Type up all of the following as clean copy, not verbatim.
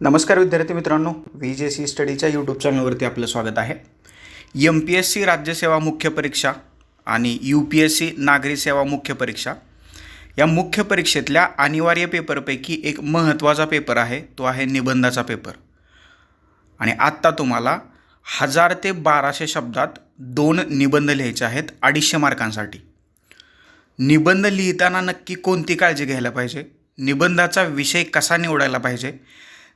नमस्कार विद्यार्थी मित्रांनो, VJC स्टडीच्या यूट्यूब चॅनलवरती आपलं स्वागत आहे. MPSC राज्यसेवा मुख्य परीक्षा आणि UPSC नागरी सेवा मुख्य परीक्षा या मुख्य परीक्षेतल्या अनिवार्य पेपरपैकी एक महत्त्वाचा पेपर आहे, तो आहे निबंधाचा पेपर. आणि आत्ता तुम्हाला 1000 ते 1200 शब्दात 2 निबंध लिहायचे आहेत 250 मार्कांसाठी. निबंध लिहिताना नक्की कोणती काळजी घ्यायला पाहिजे, निबंधाचा विषय कसा निवडायला पाहिजे,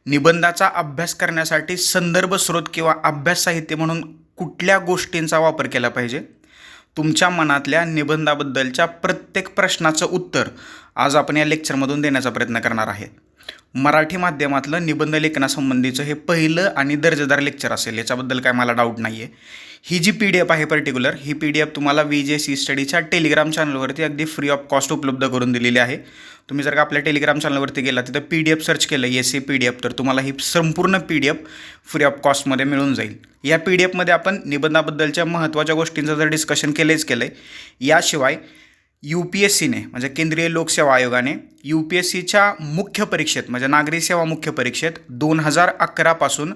निबंधाचा अभ्यास करण्यासाठी संदर्भ स्रोत किंवा अभ्यास साहित्य म्हणून कुठल्या गोष्टींचा वापर केला पाहिजे, तुमच्या मनातल्या निबंधाबद्दलच्या प्रत्येक प्रश्नाचं उत्तर आज आपण या लेक्चरमधून देण्याचा प्रयत्न करणार आहे. मराठी माध्यमातलं निबंध लेखनासंबंधीचं हे पहिलं आणि दर्जेदार लेक्चर असेल, याच्याबद्दल काय मला डाऊट नाही आहे. ही जी PDF आहे पर्टिक्युलर, ही PDF तुम्हाला VJC स्टडीच्या टेलिग्राम चॅनलवरती अगदी फ्री ऑफ कॉस्ट उपलब्ध करून दिलेली आहे. तुम्ही जर का आपल्या टेलिग्राम चॅनलवरती गेला, तिथं PDF सर्च केलं SA PDF, तर तुम्हाला ही संपूर्ण PDF फ्री ऑफ कॉस्टमध्ये मिळून जाईल. या PDFमध्ये आपण निबंधाबद्दलच्या महत्त्वाच्या गोष्टींचं जर डिस्कशन केलं आहे. याशिवाय UPSCने म्हणजे केंद्रीय लोकसेवा आयोगाने UPSCच्या मुख्य परीक्षेत म्हणजे नागरी सेवा मुख्य परीक्षेत 2011 पासून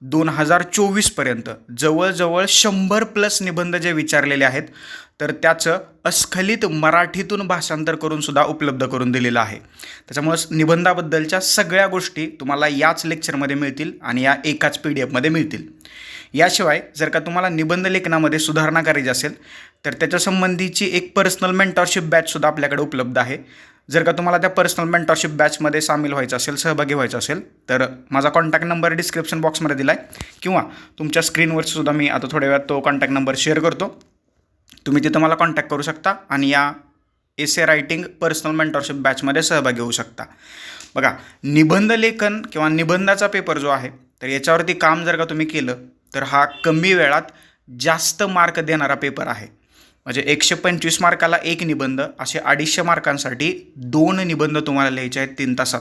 2024पर्यंत जवळजवळ 100+ निबंध जे विचारलेले आहेत, तर त्याचं अस्खलित मराठीतून भाषांतर करून सुद्धा उपलब्ध करून दिलेलं आहे. त्याच्यामुळं निबंधाबद्दलच्या सगळ्या गोष्टी तुम्हाला याच लेक्चरमध्ये मिळतील आणि या एकाच PDFमध्ये मिळतील. याशिवाय जर का तुम्हाला निबंध लेखनामध्ये सुधारणा करायची असेल, तर त्याच्यासंबंधीची एक पर्सनल मेंटॉरशिप बॅचसुद्धा आपल्याकडे उपलब्ध आहे. जर का तुम्हाला त्या पर्सनल मेंटॉरशिप बॅचमध्ये सामील व्हायचं असेल, सहभागी व्हायचं असेल, तर माझा कॉन्टॅक्ट नंबर डिस्क्रिप्शन बॉक्समध्ये दिला आहे किंवा तुमच्या स्क्रीनवरसुद्धा मी आता थोड्या वेळात तो कॉन्टॅक्ट नंबर शेअर करतो. तुम्ही तिथं मला कॉन्टॅक्ट करू शकता आणि या एसे रायटिंग पर्सनल मेंटॉरशिप बॅचमध्ये सहभागी होऊ शकता. बघा, निबंध लेखन किंवा निबंधाचा पेपर जो आहे, तर याच्यावरती काम जर का तुम्ही केलं, तर हा कमी वेळात जास्त मार्क देणारा पेपर आहे. म्हणजे 125 मार्काला 1 निबंध, असे 250 मार्कांसाठी 2 निबंध तुम्हाला लिहायचे आहेत 3 तासात.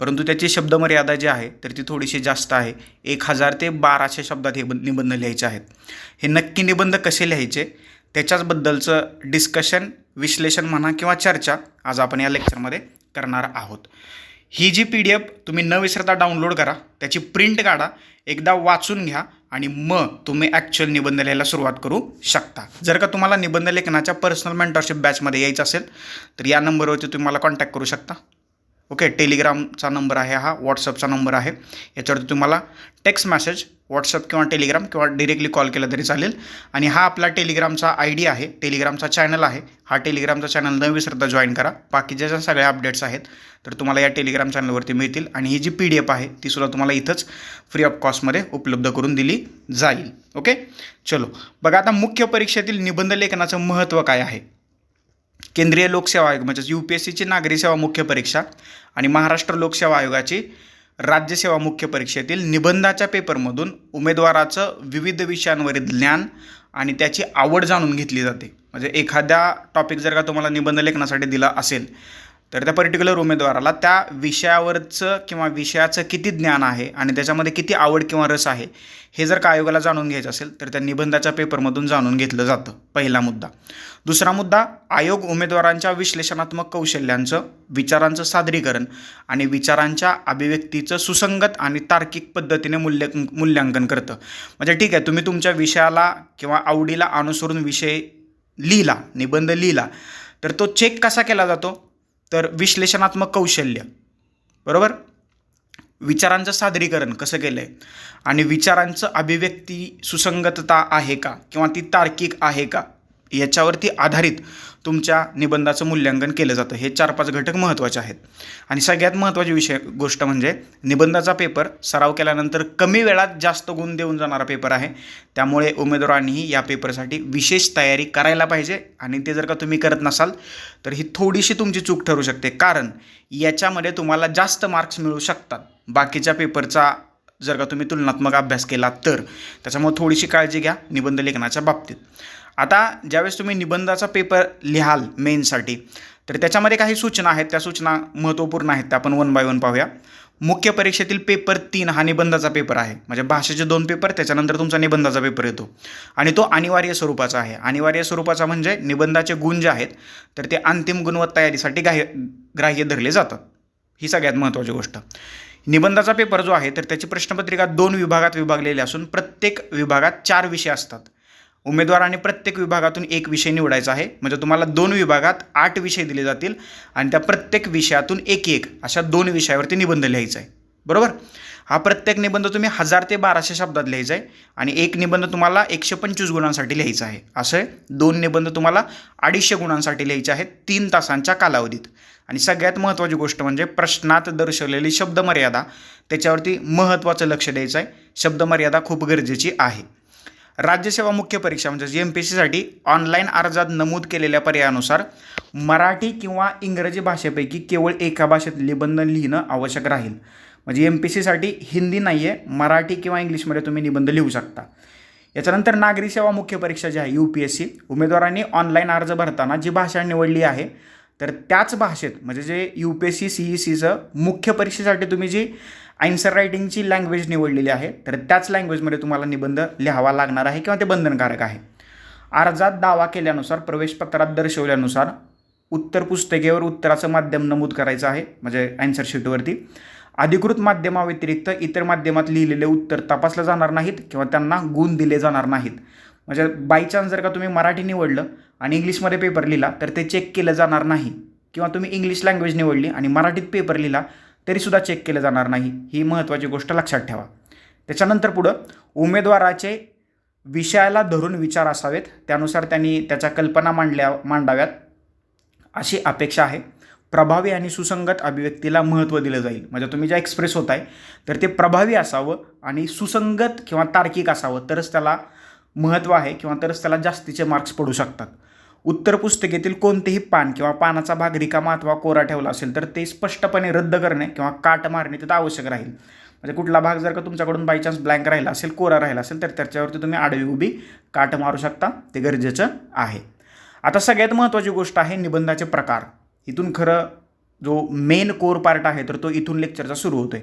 परंतु त्याची शब्दमर्यादा जी आहे, तर ती थोडीशी जास्त आहे. 1000 ते 1200 शब्दात हे निबंध लिहायचे आहेत. हे नक्की निबंध कसे लिहायचे त्याच्याचबद्दलचं डिस्कशन, विश्लेषण म्हणा किंवा चर्चा आज आपण या लेक्चरमध्ये करणार आहोत. ही जी PDF तुम्ही न विसरता डाउनलोड करा, त्याची प्रिंट काढा, एकदा वाचून घ्या आणि मग तुम्ही ॲक्च्युअल निबंध लिहायला सुरुवात करू शकता. जर का तुम्हाला निबंध लेखनाच्या पर्सनल मेंटॉरशिप बॅचमध्ये यायचं असेल, तर या नंबरवरती तुम्ही मला कॉन्टॅक्ट करू शकता. ओके, टेलिग्रामचा नंबर आहे हा, व्हॉट्सअपचा नंबर आहे. याच्यावरती तुम्हाला टेक्स्ट मेसेज, व्हॉट्सअप किंवा टेलिग्राम किंवा डिरेक्टली कॉल केला तरी चालेल. आणि हा आपला टेलिग्रामचा ID आहे, टेलिग्रामचा चॅनल आहे. हा टेलिग्रामचा चॅनल न विसरता जॉईन करा. बाकीच्या ज्या सगळ्या अपडेट्स आहेत, तर तुम्हाला या टेलिग्राम चॅनलवरती मिळतील. आणि ही जी PDF आहे, ती सुद्धा तुम्हाला इथंच फ्री ऑफ कॉस्टमध्ये उपलब्ध करून दिली जाईल. ओके, चलो बघा, आता मुख्य परीक्षेतील निबंध लेखनाचं महत्त्व काय आहे. केंद्रीय लोकसेवा आयोग म्हणजे UPSCची नागरी सेवा मुख्य परीक्षा आणि महाराष्ट्र लोकसेवा आयोगाची राज्यसेवा मुख्य परीक्षेतील निबंधाच्या पेपरमधून उमेदवाराचं विविध विषयांवरील ज्ञान आणि त्याची आवड जाणून घेतली जाते. म्हणजे एखाद्या टॉपिक जर का तुम्हाला निबंध लेखनासाठी दिला असेल, तर त्या पर्टिक्युलर उमेदवाराला त्या विषयावरचं किंवा विषयाचं किती ज्ञान आहे आणि त्याच्यामध्ये किती आवड किंवा रस आहे, हे जर का आयोगाला जाणून घ्यायचं असेल, तर त्या निबंधाच्या पेपरमधून जाणून घेतलं जातं. पहिला मुद्दा. दुसरा मुद्दा, आयोग उमेदवारांच्या विश्लेषणात्मक कौशल्यांचं, विचारांचं सादरीकरण आणि विचारांच्या अभिव्यक्तीचं सुसंगत आणि तार्किक पद्धतीने मूल्यांकन करतं. म्हणजे ठीक आहे, तुम्ही तुमच्या विषयाला किंवा आवडीला अनुसरून विषय लिहिला, निबंध लिहिला, तर तो चेक कसा केला जातो, तर विश्लेषणात्मक कौशल्य, बरोबर, विचारांचं सादरीकरण कसं केलं आहे आणि विचारांचं अभिव्यक्ती सुसंगतता आहे का किंवा ती तार्किक आहे का, याच्यावरती आधारित तुमच्या निबंधाचं मूल्यांकन केलं जातं. हे 4-5 घटक महत्त्वाचे आहेत. आणि सगळ्यात महत्त्वाची गोष्ट म्हणजे निबंधाचा पेपर सराव केल्यानंतर कमी वेळात जास्त गुण देऊन जाणारा पेपर आहे. त्यामुळे उमेदवारांनीही या पेपरसाठी विशेष तयारी करायला पाहिजे. आणि ते जर का तुम्ही करत नसाल, तर ही थोडीशी तुमची चूक ठरू शकते, कारण याच्यामध्ये तुम्हाला जास्त मार्क्स मिळू शकतात बाकीच्या पेपरचा जर का तुम्ही तुलनात्मक अभ्यास केला तर. त्याच्यामुळे थोडीशी काळजी घ्या निबंध लेखनाच्या बाबतीत. आता ज्यावेळेस तुम्ही निबंधाचा पेपर लिहाल मेनसाठी, तर त्याच्यामध्ये काही सूचना आहेत, त्या सूचना महत्त्वपूर्ण आहेत, त्या आपण 1 बाय 1 पाहूया. मुख्य परीक्षेतील पेपर 3 हा निबंधाचा पेपर आहे. म्हणजे भाषेचे 2 पेपर, त्याच्यानंतर तुमचा निबंधाचा पेपर येतो आणि तो अनिवार्य स्वरूपाचा आहे. अनिवार्य स्वरूपाचा म्हणजे निबंधाचे गुण जे आहेत, तर ते अंतिम गुणवत्ता यादीसाठी ग्राह्य धरले जातात. ही सगळ्यात महत्त्वाची गोष्ट. निबंधाचा पेपर जो आहे तर त्याची प्रश्नपत्रिका 2 विभागात विभागलेली असून प्रत्येक विभागात 4 विषय असतात. उमेदवारांनी प्रत्येक विभागातून एक विषय निवडायचा आहे. म्हणजे तुम्हाला 2 विभागात 8 विषय दिले जातील आणि त्या प्रत्येक विषयातून एक अशा 2 विषयावरती निबंध लिहायचा आहे. बरोबर. हा प्रत्येक निबंध तुम्ही 1000 ते 1200 शब्दात लिहायचा आहे आणि एक निबंध तुम्हाला 125 गुणांसाठी लिहायचा आहे. असे 2 निबंध तुम्हाला 250 गुणांसाठी लिहायचे आहेत 3 तासांच्या कालावधीत. आणि सगळ्यात महत्त्वाची गोष्ट म्हणजे प्रश्नात दर्शवलेली शब्दमर्यादा, त्याच्यावरती महत्त्वाचं लक्ष द्यायचं आहे. शब्दमर्यादा खूप गरजेची आहे. राज्यसेवा मुख्य परीक्षा म्हणजे MPSCसाठी ऑनलाईन अर्जात नमूद केलेल्या पर्यायानुसार मराठी किंवा इंग्रजी भाषेपैकी केवळ एका भाषेत निबंध लिहिणं आवश्यक राहील. म्हणजे MPSCसाठी हिंदी नाही आहे, मराठी किंवा इंग्लिशमध्ये तुम्ही निबंध लिहू शकता. याच्यानंतर नागरी सेवा मुख्य परीक्षा जी आहे UPSC, उमेदवारांनी ऑनलाईन अर्ज भरताना जी भाषा निवडली आहे तर त्याच भाषेत म्हणजे जे UPSC CECचं मुख्य परीक्षेसाठी तुम्ही जी आन्सर रायटिंगची लँग्वेज निवडलेली आहे तर त्याच लँग्वेजमध्ये तुम्हाला निबंध लिहावा लागणार आहे किंवा ते बंधनकारक आहे. अर्जात दावा केल्यानुसार प्रवेशपत्रात दर्शवल्यानुसार उत्तर पुस्तिकेवर उत्तराचं माध्यम नमूद करायचं आहे म्हणजे आन्सर शीटवरती. अधिकृत माध्यमाव्यतिरिक्त इतर माध्यमात लिहिलेले उत्तर तपासलं जाणार नाहीत किंवा त्यांना गुण दिले जाणार नाहीत. म्हणजे बाय चान्स जर का तुम्ही मराठी निवडलं आणि इंग्लिशमध्ये पेपर लिहिला तर ते चेक केलं जाणार नाही किंवा तुम्ही इंग्लिश लँग्वेज निवडली आणि मराठीत पेपर लिहिला तरीसुद्धा चेक केलं जाणार नाही. ही महत्त्वाची गोष्ट लक्षात ठेवा. त्याच्यानंतर पुढं उमेदवाराचे विषयाला धरून विचार असावेत, त्यानुसार त्यांनी त्याच्या कल्पना मांडाव्यात अशी अपेक्षा आहे. प्रभावी आणि सुसंगत अभिव्यक्तीला महत्त्व दिलं जाईल. म्हणजे तुम्ही जे एक्सप्रेस होत आहे तर ते प्रभावी असावं आणि सुसंगत किंवा तार्किक असावं तरच त्याला महत्त्व आहे किंवा तरच त्याला जास्तीचे मार्क्स पडू शकतात. उत्तर पुस्तिकेतील कोणतेही पान किंवा पानाचा भाग रिकामा अथवा कोरा ठेवला असेल तर ते स्पष्टपणे रद्द करणे किंवा काट मारणे तिथं आवश्यक राहील. म्हणजे कुठला भाग जर का तुमच्याकडून बाय चान्स ब्लँक राहिला असेल, कोरा राहिला असेल तर त्याच्यावरती तुम्ही आडवी उभी काट मारू शकता. ते गरजेचं आहे. आता सगळ्यात महत्त्वाची गोष्ट आहे निबंधाचे प्रकार. इथून खरं जो मेन कोर पार्ट आहे तर तो इथून लेक्चरचा सुरू होतोय.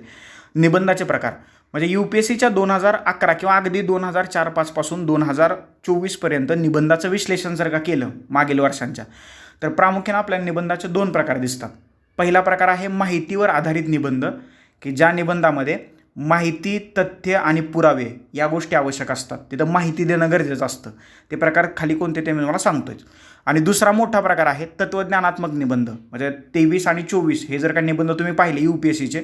निबंधाचे प्रकार म्हणजे UPSCच्या 2011 किंवा अगदी 2004-5 पासून 2024पर्यंत निबंधाचं विश्लेषण जर का केलं मागील वर्षांच्या तर प्रामुख्याने आपल्याला निबंधाचे 2 प्रकार दिसतात. पहिला प्रकार आहे माहितीवर आधारित निबंध की ज्या निबंधामध्ये माहिती, तथ्य आणि पुरावे या गोष्टी आवश्यक असतात. तिथं माहिती देणं गरजेचं असतं. ते प्रकार खाली कोणते ते मी तुम्हाला सांगतोय. आणि दुसरा मोठा प्रकार आहे तत्त्वज्ञानात्मक निबंध. म्हणजे 23 आणि 24 हे जर का निबंध तुम्ही पाहिले UPSCचे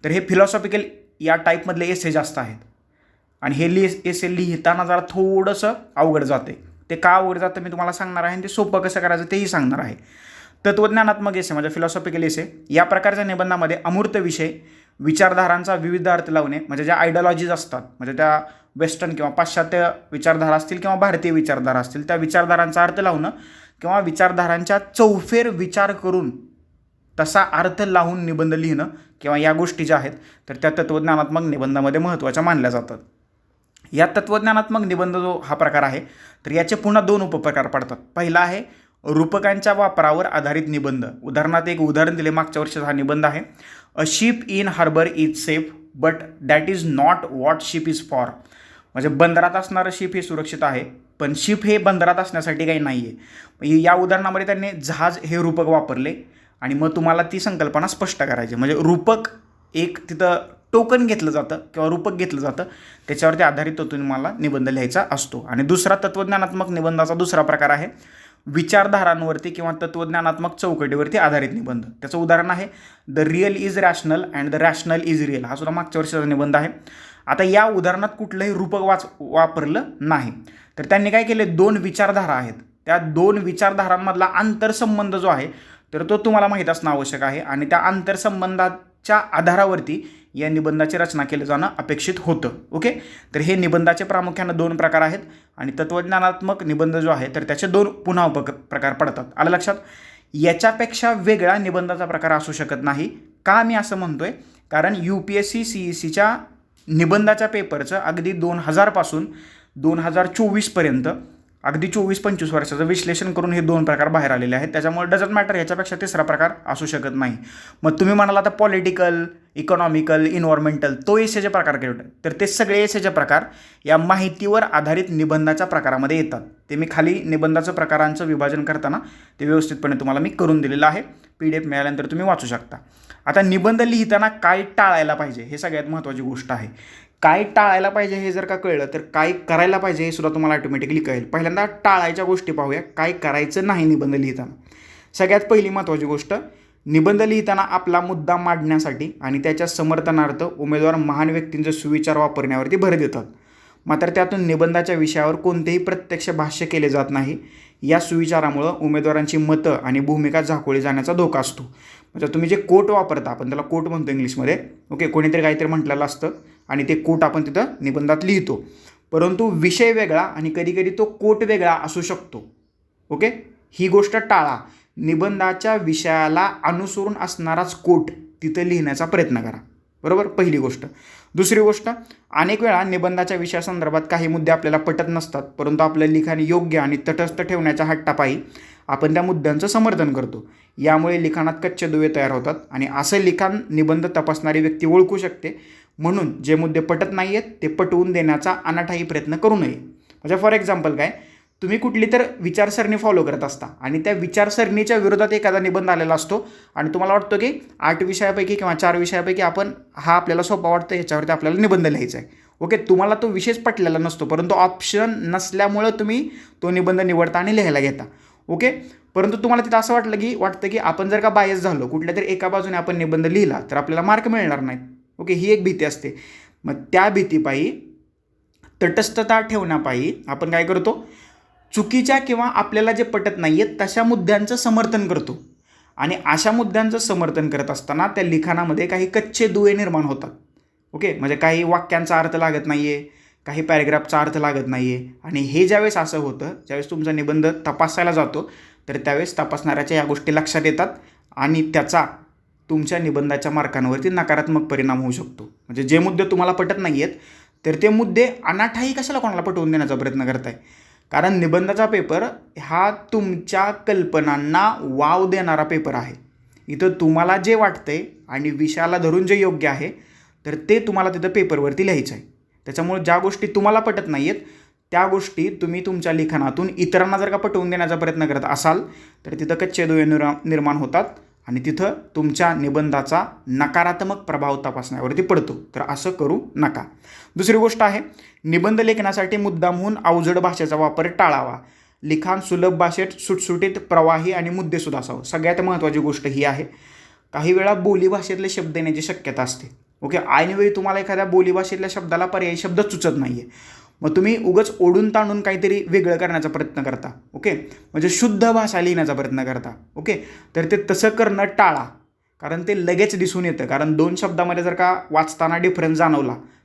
तर हे फिलॉसॉफिकल या टाईपमधले एसे जास्त आहेत आणि हे एसे लिहिताना जरा थोडंसं अवघड जाते. ते का अवघड जातं मी तुम्हाला सांगणार आहे आणि ते सोपं कसं करायचं तेही सांगणार आहे. तत्त्वज्ञानात्मक एसे म्हणजे फिलॉसॉफिकल एसे या प्रकारच्या निबंधामध्ये अमूर्त विषय, विचारधारांचा विविध अर्थ लावणे म्हणजे ज्या आयडियॉलॉजीज असतात म्हणजे त्या वेस्टर्न किंवा पाश्चात्य विचारधारा असतील किंवा भारतीय विचारधारा असतील त्या विचारधारांचा अर्थ लावणं किंवा विचारधारांच्या चौफेर विचार करून तसा अर्थ लावून निबंध लिहिणं किंवा या गोष्टी ज्या आहेत तर त्या तत्त्वज्ञानात्मक निबंधामध्ये महत्त्वाच्या मानल्या जातात. या तत्त्वज्ञानात्मक निबंध जो हा प्रकार आहे तर याचे पुन्हा 2 उपप्रकार पडतात. पहिला आहे रूपकांच्या वापरावर आधारित निबंध. उदाहरणार्थ एक उदाहरण दिले मागच्या वर्षाचा हा निबंध आहे. A ship in harbour is safe but that is not what ship is for. म्हणजे बंदरात असणारं शिप हे सुरक्षित आहे पण शिप हे बंदरात असण्यासाठी काही नाही आहे. या उदाहरणामध्ये त्यांनी जहाज हे रूपक वापरले आणि मग तुम्हाला ती संकल्पना स्पष्ट करायची. म्हणजे रूपक एक तिथं टोकन घेतलं जातं किंवा रूपक घेतलं जातं त्याच्यावरती आधारित तो तुम्हाला निबंध लिहायचा असतो. आणि दुसरा तत्त्वज्ञानात्मक निबंधाचा दुसरा प्रकार आहे विचारधारांवरती किंवा तत्त्वज्ञानात्मक चौकटीवरती आधारित निबंध. त्याचं उदाहरण आहे the real is rational and the rational is real. हा सुद्धा मागच्या वर्षाचा निबंध आहे. आता या उदाहरणात कुठलंही रूपक वापरलं नाही तर त्यांनी काय केले 2 विचारधारा आहेत त्या 2 विचारधारांमधला आंतरसंबंध जो आहे तर तो तुम्हाला माहीत असणं आवश्यक आहे आणि त्या आंतरसंबंधाच्या आधारावरती या निबंधाची रचना केलं जाणं अपेक्षित होतं. ओके. तर हे निबंधाचे प्रामुख्याने 2 प्रकार आहेत आणि तत्त्वज्ञानात्मक निबंध जो आहे तर त्याचे 2 पुन्हा उपप्रकार पडतात. आलं लक्षात. याच्यापेक्षा वेगळा निबंधाचा प्रकार असू शकत नाही. का मी असं म्हणतोय कारण UPSC CECच्या निबंधाच्या पेपरचं अगदी 2000 पासून 2024पर्यंत अगदी 24-25 वर्षाचं विश्लेषण करून हे 2 प्रकार बाहेर आलेले आहेत. त्याच्यामुळे डझंट मॅटर ह्याच्यापेक्षा तिसरा प्रकार असू शकत नाही. मग तुम्ही म्हणाला आता पॉलिटिकल, इकॉनॉमिकल, इन्व्हायरमेंटल तो एसेचे प्रकार केले तर ते सगळे एसेचे प्रकार या माहितीवर आधारित निबंधाच्या प्रकारामध्ये येतात. ते मी खाली निबंधाचं प्रकारांचं विभाजन करताना ते व्यवस्थितपणे तुम्हाला मी करून दिलेलं आहे. PDF मिळाल्यानंतर तुम्ही वाचू शकता. आता निबंध लिहिताना काय टाळायला पाहिजे हे सगळ्यात महत्त्वाची गोष्ट आहे. काय टाळायला पाहिजे हे जर का कळलं तर काय करायला पाहिजे हे सुद्धा तुम्हाला ऑटोमॅटिकली कळेल. पहिल्यांदा टाळायच्या गोष्टी पाहूया, काय करायचं नाही निबंध लिहिताना. सगळ्यात पहिली महत्त्वाची गोष्ट, निबंध लिहिताना आपला मुद्दा मांडण्यासाठी आणि त्याच्या समर्थनार्थ उमेदवार महान व्यक्तींचे सुविचार वापरण्यावरती भर देतात. मात्र त्यातून निबंधाच्या विषयावर कोणतेही प्रत्यक्ष भाष्य केले जात नाही. या सुविचारामुळं उमेदवारांची मतं आणि भूमिका झाकोळी जाण्याचा धोका असतो. म्हणजे तुम्ही जे कोट वापरता, आपण त्याला कोट म्हणतो इंग्लिशमध्ये, ओके, कोणीतरी काहीतरी म्हटलेलं असतं आणि ते कोट आपण तिथं निबंधात लिहितो, परंतु विषय वेगळा आणि कधीकधी तो कोट वेगळा असू शकतो. ओके, ही गोष्ट टाळा. निबंधाच्या विषयाला अनुसरून असणाराच कोट तिथं लिहिण्याचा प्रयत्न करा. बरोबर, पहिली गोष्ट. दुसरी गोष्ट, अनेक वेळा निबंधाच्या विषयासंदर्भात काही मुद्दे आपल्याला पटत नसतात, परंतु आपलं लिखाण योग्य आणि तटस्थ ठेवण्याच्या हट्टापायी आपण त्या मुद्द्यांचं समर्थन करतो. यामुळे लिखाणात कच्चे दुवे तयार होतात आणि असं लिखाण निबंध तपासणारी व्यक्ती ओळखू शकते. म्हणून जे मुद्दे पटत नाही आहेत ते पटवून देण्याचा अनाठाई प्रयत्न करू नये. म्हणजे फॉर एक्झाम्पल काय, तुम्ही कुठली तर विचारसरणी फॉलो करत असता आणि त्या विचारसरणीच्या विरोधात एखादा निबंध आलेला असतो आणि तुम्हाला वाटतं की 8 विषयापैकी किंवा 4 विषयापैकी आपण हा आपल्याला सोपा वाटतं, ह्याच्यावरती आपल्याला निबंध लिहायचा आहे. ओके, तुम्हाला तो विषयच पटलेला नसतो, परंतु ऑप्शन नसल्यामुळं तुम्ही तो निबंध निवडता आणि लिहायला घेता. ओके, परंतु तुम्हाला तिथं असं वाटतं की आपण जर का बायस झालो, कुठल्या तरी एका बाजूने आपण निबंध लिहिला तर आपल्याला मार्क मिळणार नाहीत. ओके, ही एक भीती असते. मग त्या भीतीपायी, तटस्थता ठेवण्यापायी आपण काय करतो, चुकीच्या किंवा आपल्याला जे पटत नाही आहेत तशा मुद्द्यांचं समर्थन करतो. आणि अशा मुद्द्यांचं समर्थन करत असताना त्या लिखाणामध्ये काही कच्चे दुवे निर्माण होतात. ओके, म्हणजे काही वाक्यांचा अर्थ लागत नाही आहे, काही पॅरेग्राफचा अर्थ लागत नाही आहे. आणि हे ज्यावेळेस असं होतं, ज्यावेळेस तुमचा निबंध तपासायला जातो तर त्यावेळेस तपासणाऱ्याच्या या गोष्टी लक्षात येतात आणि त्याचा तुमच्या निबंधाच्या मार्कांवरती नकारात्मक परिणाम होऊ शकतो. म्हणजे जे मुद्दे तुम्हाला पटत नाही आहेत तर ते मुद्दे अनाठाई कशाला कोणाला पटवून देण्याचा प्रयत्न करताय. कारण निबंधाचा पेपर हा तुमच्या कल्पनांना वाव देणारा पेपर आहे. इथं तुम्हाला जे वाटतंय आणि विषयाला धरून जे योग्य आहे तर ते तुम्हाला तिथं पेपरवरती लिहायचं आहे. त्याच्यामुळे ज्या गोष्टी तुम्हाला पटत नाही आहेत त्या गोष्टी तुम्ही तुमच्या लिखाणातून इतरांना जर का पटवून देण्याचा प्रयत्न करत असाल तर तिथं कच्चे दुवे निर्माण होतात आणि तिथं तुमच्या निबंधाचा नकारात्मक प्रभाव तपासण्यावरती पडतो. तर असं करू नका. दुसरी गोष्ट आहे, निबंध लेखनासाठी मुद्दामहून अवजड भाषेचा वापर टाळावा. लिखाण सुलभ भाषेत, सुटसुटीत, प्रवाही आणि मुद्देसूद असावं. सगळ्यात महत्त्वाची गोष्ट ही आहे. काही वेळा बोलीभाषेतले शब्द येण्याची शक्यता असते. ओके, ऐनवेळी तुम्हाला एखाद्या बोलीभाषेतल्या शब्दाला पर्यायी शब्द सुचत नाही आहे, मग तुम्ही उगाच ओढून ताणून काहीतरी वेगळं करण्याचा प्रयत्न करता. ओके, म्हणजे शुद्ध भाषा लिहिण्याचा प्रयत्न करता. ओके, तर ते तसं करणं टाळा, कारण ते लगेच दिसून येतं. कारण 2 शब्दामध्ये जर का वाचताना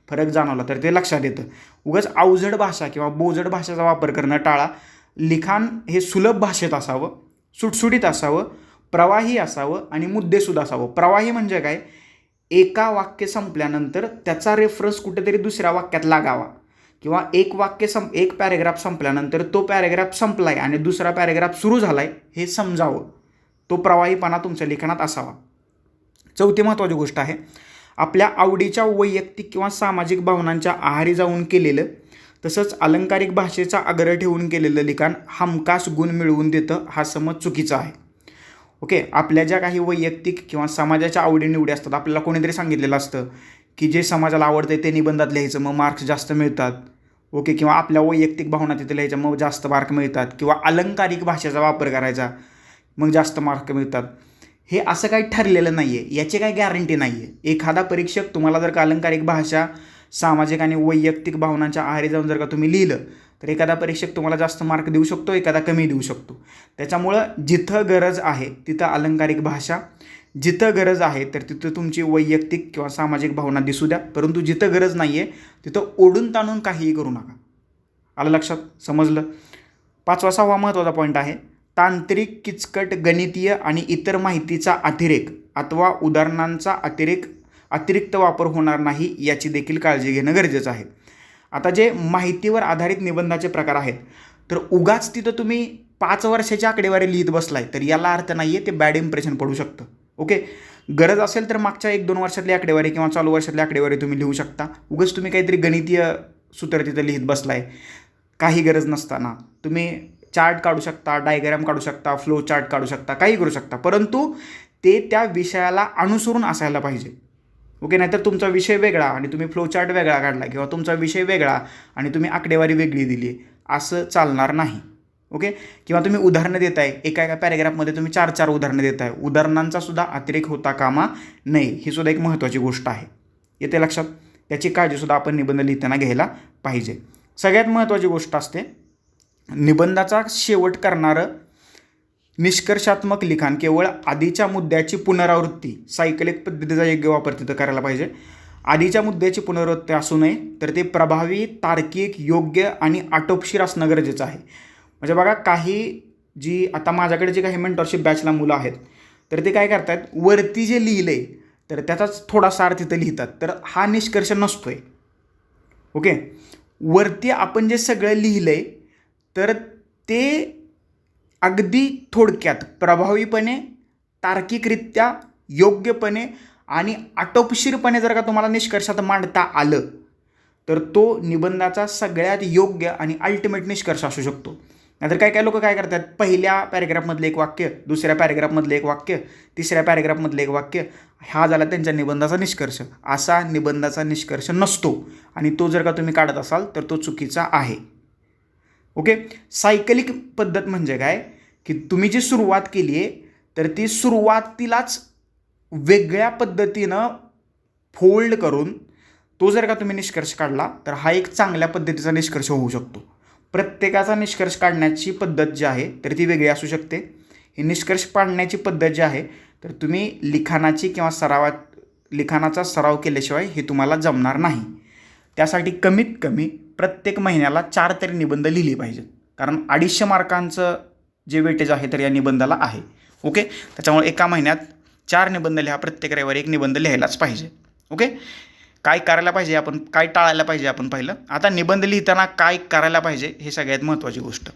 फरक जाणवला तर ते लक्षात येतं. उगाच अवजड भाषा किंवा बोजड भाषेचा वापर करणं टाळा. लिखाण हे सुलभ भाषेत असावं, सुटसुटीत असावं, प्रवाही असावं आणि मुद्देसूद असावं. प्रवाही म्हणजे काय, एका वाक्य संपल्यानंतर त्याचा रेफरन्स कुठेतरी दुसऱ्या वाक्यात लागावा किंवा एक पॅरेग्राफ संपल्यानंतर तो पॅरेग्राफ संपलाय आणि दुसरा पॅरेग्राफ सुरू झालाय हे समजावं. तो प्रवाहीपणा तुमच्या लिखाणात असावा. चौथी महत्त्वाची गोष्ट आहे, आपल्या आवडीच्या वैयक्तिक किंवा सामाजिक भावनांच्या आहारी जाऊन केलेलं तसंच अलंकारिक भाषेचा आग्रह ठेवून केलेलं लिखाण हमखास गुण मिळवून देतं हा समज चुकीचा आहे. ओके, आपल्या ज्या काही वैयक्तिक किंवा समाजाच्या आवडीनिवडी असतात, आपल्याला कोणीतरी सांगितलेलं असतं की जे समाजाला आवडतं ते निबंधात लिहायचं मग मार्क्स जास्त मिळतात. ओके, किंवा आपल्या वैयक्तिक भावना तिथे लिहायच्या मग जास्त मार्क मिळतात, किंवा अलंकारिक भाषेचा वापर करायचा मग जास्त मार्क मिळतात. हे असं काही ठरलेलं नाही आहे, याची काही गॅरंटी नाही आहे. एखादा परीक्षक तुम्हाला जर का अलंकारिक भाषा, सामाजिक आणि वैयक्तिक भावनांच्या आहारी जाऊन जर का तुम्ही लिहिलं तर एखादा परीक्षक तुम्हाला जास्त मार्क देऊ शकतो, एखादा कमी देऊ शकतो. त्याच्यामुळं जिथं गरज आहे तिथं अलंकारिक भाषा, जिथं गरज आहे तर तिथं तुमची वैयक्तिक किंवा सामाजिक भावना दिसू द्या, परंतु जिथं गरज नाही आहे तिथं ओढून ताणून काहीही करू नका. आलं लक्षात, समजलं. 6वा महत्त्वाचा पॉईंट आहे, तांत्रिक, किचकट, गणितीय आणि इतर माहितीचा अतिरेक अथवा उदाहरणांचा अतिरिक्त वापर होणार नाही याची देखील काळजी घेणं गरजेचं आहे. आता जे माहितीवर आधारित निबंधाचे प्रकार आहेत तर उगाच तिथं तुम्ही 5 वर्षाची आकडेवारी लिहित बसलाय तर याला अर्थ नाही आहे, ते बॅड इम्प्रेशन पडू शकतं. ओके, गरज असेल तर मागच्या 1-2 वर्षातली आकडेवारी किंवा चालू वर्षातली आकडेवारी तुम्ही लिहू शकता. उगाच तुम्ही काहीतरी गणितीय सूत्र तिथं लिहित बसलाय काही गरज नसताना. तुम्ही चार्ट काढू शकता, डायग्राम काढू शकता, फ्लो चार्ट काढू शकता, काही करू शकता, परंतु ते त्या विषयाला अनुसरून असायला पाहिजे. ओके, नाहीतर तुमचा विषय वेगळा आणि तुम्ही फ्लोचार्ट वेगळा काढला किंवा तुमचा विषय वेगळा आणि तुम्ही आकडेवारी वेगळी दिली, असं चालणार नाही. ओके, किंवा तुम्ही उदाहरणं देताय, एका पॅरेग्राफमध्ये तुम्ही 4 उदाहरणं देताय, उदाहरणांचा सुद्धा अतिरेक होता कामा नये. ही सुद्धा एक महत्त्वाची गोष्ट आहे. येते लक्षात? त्याची काळजीसुद्धा आपण निबंध लिहिताना घ्यायला पाहिजे. सगळ्यात महत्त्वाची गोष्ट असते निबंधाचा शेवट करणारं निष्कर्षात्मक लिखाण केवळ आधीच्या मुद्द्याची पुनरावृत्ती, सायकलिक पद्धतीचा योग्य वापर तिथं करायला पाहिजे. आधीच्या मुद्द्याची पुनरावृत्ती असू नये, तर ते प्रभावी, तार्किक, योग्य आणि आटोपशीर असणं गरजेचं आहे. म्हणजे बघा, जी आता माझ्याकडे जी काही मेंटरशिप बॅचला मुलं आहेत, तर ते काय करतात, वरती जे लिहिलं आहे तर त्याचाच थोडासा अर्थ तिथं लिहितात, तर हा निष्कर्ष नसतोय. ओके, वरती आपण जे सगळं लिहिलं आहे तर ते अगदी थोडक्यात, प्रभावीपणे, तार्किकरित्या, योग्यपणे आणि आटोपशीरपणे जर का तुम्हाला निष्कर्षात मांडता आलं तर तो निबंधाचा सगळ्यात योग्य आणि अल्टिमेट निष्कर्ष असू शकतो. नाहीतर काय लोक काय करतात, पहिल्या पॅरेग्राफमधलं एक वाक्य, दुसऱ्या पॅरेग्राफमधलं एक वाक्य, तिसऱ्या पॅरेग्राफमधलं एक वाक्य, हा झाला त्यांच्या निबंधाचा निष्कर्ष. असा निबंधाचा निष्कर्ष नसतो आणि तो जर का तुम्ही काढत असाल तर तो चुकीचा आहे. ओके, सायकलिक पद्धत म्हणजे काय, की तुम्ही जी सुरुवात केली आहे तर ती सुरुवातीलाच वेगळ्या पद्धतीनं फोल्ड करून तो जर का तुम्ही निष्कर्ष काढला तर हा एक चांगल्या पद्धतीचा निष्कर्ष होऊ शकतो. प्रत्येकाचा निष्कर्ष काढण्याची पद्धत जी आहे तर ती वेगळी असू शकते. ही निष्कर्ष पाडण्याची पद्धत जी आहे तर तुम्ही लिखाणाची किंवा लिखाणाचा सराव केल्याशिवाय हे तुम्हाला जमणार नाही. त्यासाठी कमीत कमी प्रत्येक महिन्याला 4 तरी निबंध लिहिले पाहिजेत, कारण 250 मार्कांचं जे वेटेज आहे तर या निबंधाला आहे. ओके, त्याच्यामुळे एका महिन्यात 4 निबंध लिहा, प्रत्येक रविवारी 1 निबंध लिहायलाच पाहिजे. ओके, काय करायला पाहिजे आपण, काय टाळायला पाहिजे आपण पाहिलं. आता निबंध लिहिताना काय करायला पाहिजे हे सगळ्यात महत्त्वाची गोष्ट.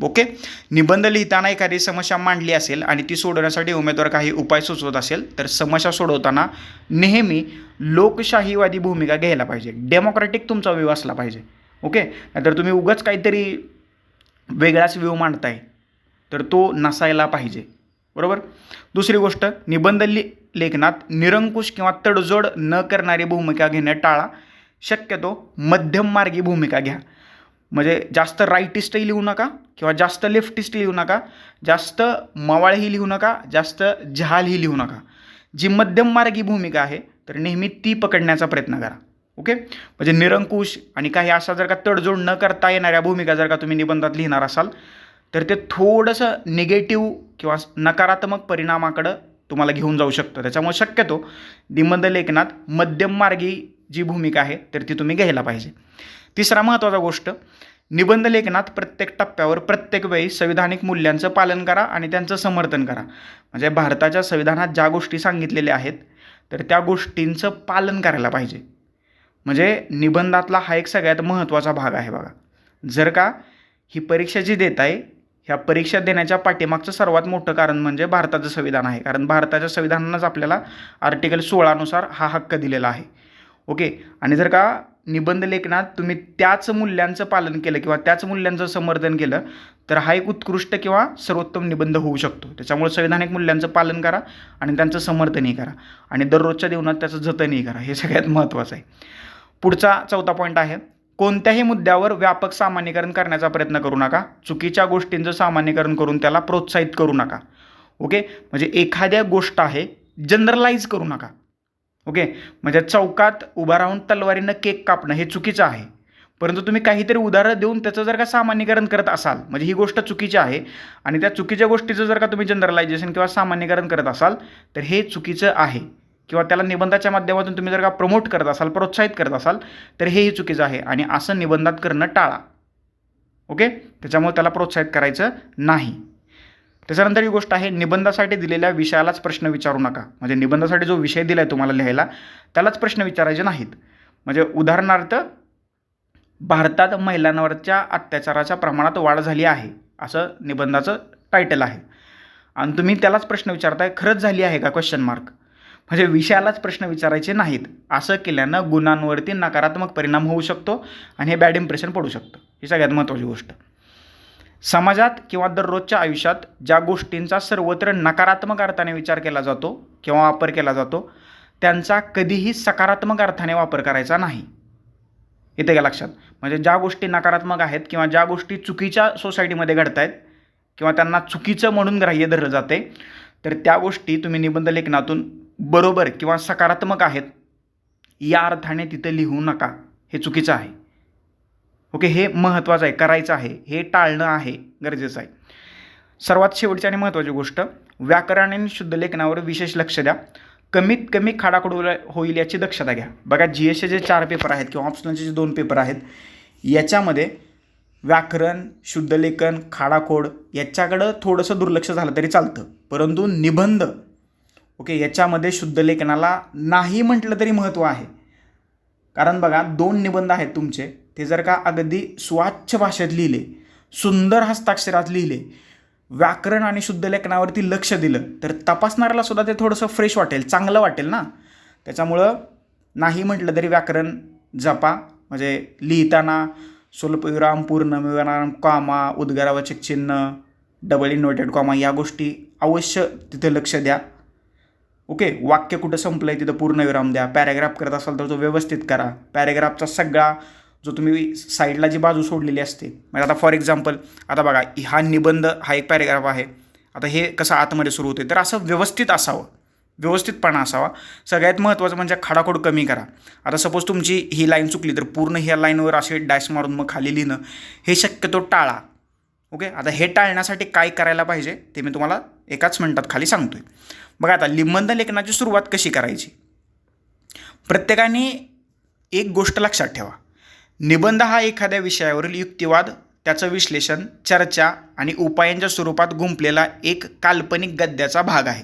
ओके, निबंध लिहिताना एखादी समस्या मांडली असेल आणि ती सोडवण्यासाठी उमेदवार काही उपाय सुचवत असेल तर समस्या सोडवताना नेहमी लोकशाहीवादी भूमिका घ्यायला पाहिजे. डेमोक्रॅटिक तुमचा व्ह्यू असला पाहिजे. ओके, नाहीतर तुम्ही उगाच काहीतरी वेगळाच व्ह्यू मांडताय तर तो नसायला पाहिजे. बरोबर. दुसरी गोष्ट, निबंध लेखनात निरंकुश किंवा तडजोड न करणारी भूमिका घेणं टाळा. शक्यतो मध्यममार्गी भूमिका घ्या. म्हणजे जास्त राईटिस्टही लिहू नका किंवा जास्त लेफ्टिस्ट लिहू नका, जास्त मवाळही लिहू नका, जास्त जहालही लिहू नका. जी मध्यममार्गी भूमिका आहे तर नेहमी ती पकडण्याचा प्रयत्न करा. ओके, म्हणजे निरंकुश आणि काही अशा जर का तडजोड न करता येणाऱ्या भूमिका जर का तुम्ही निबंधात लिहिणार असाल तर ते थोडंसं निगेटिव्ह किंवा नकारात्मक परिणामाकडं तुम्हाला घेऊन जाऊ शकतं. त्याच्यामुळे शक्यतो निबंध लेखनात मध्यममार्गी जी भूमिका आहे तर ती तुम्ही घ्यायला पाहिजे. तिसरा महत्त्वाचा गोष्ट, निबंध लेखनात प्रत्येक टप्प्यावर प्रत्येक वेळी संविधानिक मूल्यांचं पालन करा आणि त्यांचं समर्थन करा. म्हणजे भारताच्या संविधानात ज्या गोष्टी सांगितलेल्या आहेत तर त्या गोष्टींचं पालन करायला पाहिजे. म्हणजे निबंधातला हा एक सगळ्यात महत्त्वाचा भाग आहे बघा. जर का ही परीक्षा जी देत आहे, ह्या परीक्षा देण्याच्या पाठीमागचं सर्वात मोठं कारण म्हणजे भारताचं संविधान आहे. कारण भारताच्या संविधानानंच आपल्याला आर्टिकल 16 नुसार हा हक्क दिलेला आहे. ओके, आणि जर का निबंध लेखनात तुम्ही त्याच मूल्यांचं पालन केलं किंवा त्याच मूल्यांचं समर्थन केलं तर हा एक उत्कृष्ट किंवा सर्वोत्तम निबंध होऊ शकतो. त्याच्यामुळे संविधानिक मूल्यांचं पालन करा आणि त्यांचं समर्थनही करा आणि दररोजच्या जीवनात त्याचं जतनही करा. हे सगळ्यात महत्त्वाचं आहे. पुढचा 4था पॉईंट आहे, कोणत्याही मुद्द्यावर व्यापक सामान्यीकरण करण्याचा प्रयत्न करू नका. चुकीच्या गोष्टींचं सामान्यीकरण करून त्याला प्रोत्साहित करू नका. ओके, म्हणजे एखाद्या गोष्ट आहे जनरलाइज करू नका. ओके, म्हणजे चौकात उभा राहून तलवारीनं केक कापणं हे चुकीचं आहे, परंतु तुम्ही काहीतरी उदाहरण देऊन त्याचं जर का सामान्यीकरण करत असाल म्हणजे ही गोष्ट चुकीची आहे आणि त्या चुकीच्या गोष्टीचं जर का तुम्ही जनरलायझेशन किंवा सामान्यीकरण करत असाल तर हे चुकीचं आहे. किंवा त्याला निबंधाच्या माध्यमातून तुम्ही जर का प्रमोट करत असाल, प्रोत्साहित करत असाल तर हेही चुकीचं आहे आणि असं निबंधात करणं टाळा. ओके, त्याच्यामुळे त्याला प्रोत्साहित करायचं नाही. त्याच्यानंतर ही गोष्ट आहे, निबंधासाठी दिलेल्या विषयालाच प्रश्न विचारू नका. म्हणजे निबंधासाठी जो विषय दिला आहे तुम्हाला लिहायला त्यालाच प्रश्न विचारायचे नाहीत. म्हणजे उदाहरणार्थ, भारतात महिलांवरच्या अत्याचाराच्या प्रमाणात वाढ झाली आहे असं निबंधाचं टायटल आहे आणि तुम्ही त्यालाच प्रश्न विचारताय, खरंच झाली आहे का क्वेश्चन मार्क. म्हणजे विषयालाच प्रश्न विचारायचे नाहीत. असं केल्यानं गुणांवरती नकारात्मक परिणाम होऊ शकतो आणि हे बॅड इम्प्रेशन पडू शकतं. ही सगळ्यात महत्त्वाची गोष्ट. समाजात किंवा दररोजच्या आयुष्यात ज्या गोष्टींचा सर्वत्र नकारात्मक अर्थाने विचार केला जातो किंवा वापर केला जातो त्यांचा कधीही सकारात्मक अर्थाने वापर करायचा नाही. येते का लक्षात? म्हणजे ज्या गोष्टी नकारात्मक आहेत किंवा ज्या गोष्टी चुकीच्या सोसायटीमध्ये घडत आहेत किंवा त्यांना चुकीचं म्हणून ग्राह्य धरलं जाते, तर त्या गोष्टी तुम्ही निबंध लेखनातून बरोबर किंवा सकारात्मक आहेत या अर्थाने तिथे लिहू नका. हे चुकीचं आहे. ओके, हे महत्त्वाचं आहे, करायचं आहे, हे टाळणं आहे, गरजेचं आहे. सर्वात शेवटची आणि महत्त्वाची गोष्ट, व्याकरण आणि शुद्ध लेखनावर विशेष लक्ष द्या. कमीत कमी खाडाखोड होईल याची दक्षता घ्या. बघा, GSचे जे 4 पेपर आहेत किंवा ऑप्शनलचे जे 2 पेपर आहेत याच्यामध्ये व्याकरण, शुद्ध लेखन, खाडाखोड याच्याकडं थोडंसं दुर्लक्ष झालं तरी चालतं, परंतु निबंध ओके याच्यामध्ये शुद्ध लेखनाला नाही म्हटलं तरी महत्त्व आहे. कारण बघा, 2 निबंध आहेत तुमचे, ते जर का अगदी स्वाच्छ भाषेत लिहिले, सुंदर हस्ताक्षरात लिहिले, व्याकरण आणि शुद्ध लेखनावरती लक्ष दिलं तर तपासणाऱ्याला सुद्धा ते थोडंसं फ्रेश वाटेल, चांगलं वाटेल ना. त्याच्यामुळं नाही म्हटलं तरी व्याकरण जपा. म्हणजे लिहिताना स्वल्पविराम, पूर्णविराम, कॉमा, उद्गारावाचक चिन्ह, डबल इन्व्हर्टेड कॉमा या गोष्टी अवश्य तिथे लक्ष द्या. ओके, वाक्य कुठं संपलं आहे तिथं पूर्णविराम द्या. पॅरेग्राफ करत असाल तर तो व्यवस्थित करा. पॅरेग्राफचा सगळा जो तुम्ही साईडला जी बाजू सोडलेली असते, म्हणजे आता फॉर एक्झाम्पल आता बघा, हा निबंध हा एक पॅरेग्राफ आहे. आता हे कसं आतमध्ये सुरू होते, तर असं व्यवस्थित असावं, व्यवस्थितपणा असावा. सगळ्यात महत्त्वाचं म्हणजे खाडाखोड कमी करा. आता सपोज तुमची ही लाईन चुकली तर पूर्ण ह्या लाईनवर असे डॅश मारून मग खाली लिहिणं हे शक्यतो टाळा. ओके, आता हे टाळण्यासाठी काय करायला पाहिजे ते मी तुम्हाला एकाच मिनिटात खाली सांगतोय. बघा, आता निबंध लेखनाची सुरुवात कशी करायची. प्रत्येकाने एक गोष्ट लक्षात ठेवा, निबंध हा एखाद्या विषयावरील युक्तिवाद, त्याचं विश्लेषण, चर्चा आणि उपायांच्या स्वरूपात गुंफलेला एक काल्पनिक गद्याचा भाग आहे.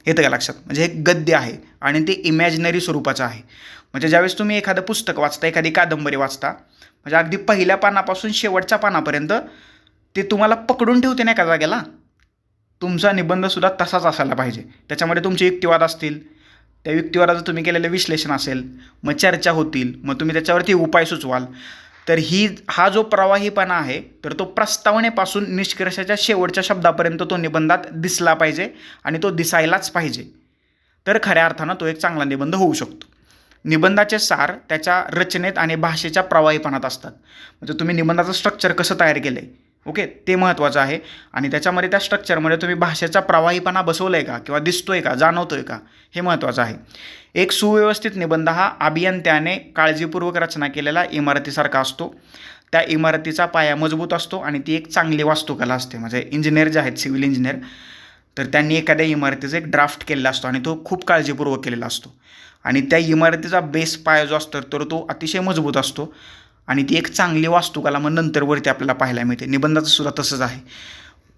येतं का लक्षात? म्हणजे हे गद्य आहे आणि ते इमॅजिनरी स्वरूपाचं आहे. म्हणजे ज्यावेळेस तुम्ही एखादं पुस्तक वाचता, एखादी कादंबरी वाचता, म्हणजे अगदी पहिल्या पानापासून शेवटच्या पानापर्यंत ते तुम्हाला पकडून ठेवते ना एका जागेला. तुमचा निबंधसुद्धा तसाच असायला पाहिजे. त्याच्यामध्ये तुमचे युक्तिवाद असतील, त्या युक्तिवादाचं तुम्ही केलेलं विश्लेषण असेल, मग चर्चा होतील, मग तुम्ही त्याच्यावरती उपाय सुचवाल. तर हा जो प्रवाहीपणा आहे तर तो प्रस्तावनेपासून निष्कर्षाच्या शेवटच्या शब्दापर्यंत तो निबंधात दिसला पाहिजे आणि तो दिसायलाच पाहिजे. तर खऱ्या अर्थानं तो एक चांगला निबंध होऊ शकतो. निबंधाचे सार त्याच्या रचनेत आणि भाषेच्या प्रवाहीपणात असतात. म्हणजे तुम्ही निबंधाचं स्ट्रक्चर कसं तयार केलं आहे, ओके, ते महत्त्वाचं आहे. आणि त्याच्यामध्ये त्या स्ट्रक्चरमध्ये तुम्ही भाषेचा प्रवाहीपणा बसवला आहे का किंवा दिसतोय का, जाणवतोय का, हे महत्त्वाचं आहे. एक सुव्यवस्थित निबंध हा अभियंत्याने काळजीपूर्वक रचना केलेला इमारतीसारखा असतो. त्या इमारतीचा पाया मजबूत असतो आणि ती एक चांगली वास्तुकला असते. म्हणजे इंजिनियर जे आहेत, सिव्हिल इंजिनियर, तर त्यांनी एखाद्या इमारतीचा एक ड्राफ्ट केलेला असतो आणि तो खूप काळजीपूर्वक केलेला असतो. आणि त्या इमारतीचा बेस पाया जो असतो तर तो अतिशय मजबूत असतो आणि ती एक चांगली वास्तुकला मग नंतरवरती आपल्याला पाहायला मिळते. निबंधाचं सुद्धा तसंच आहे.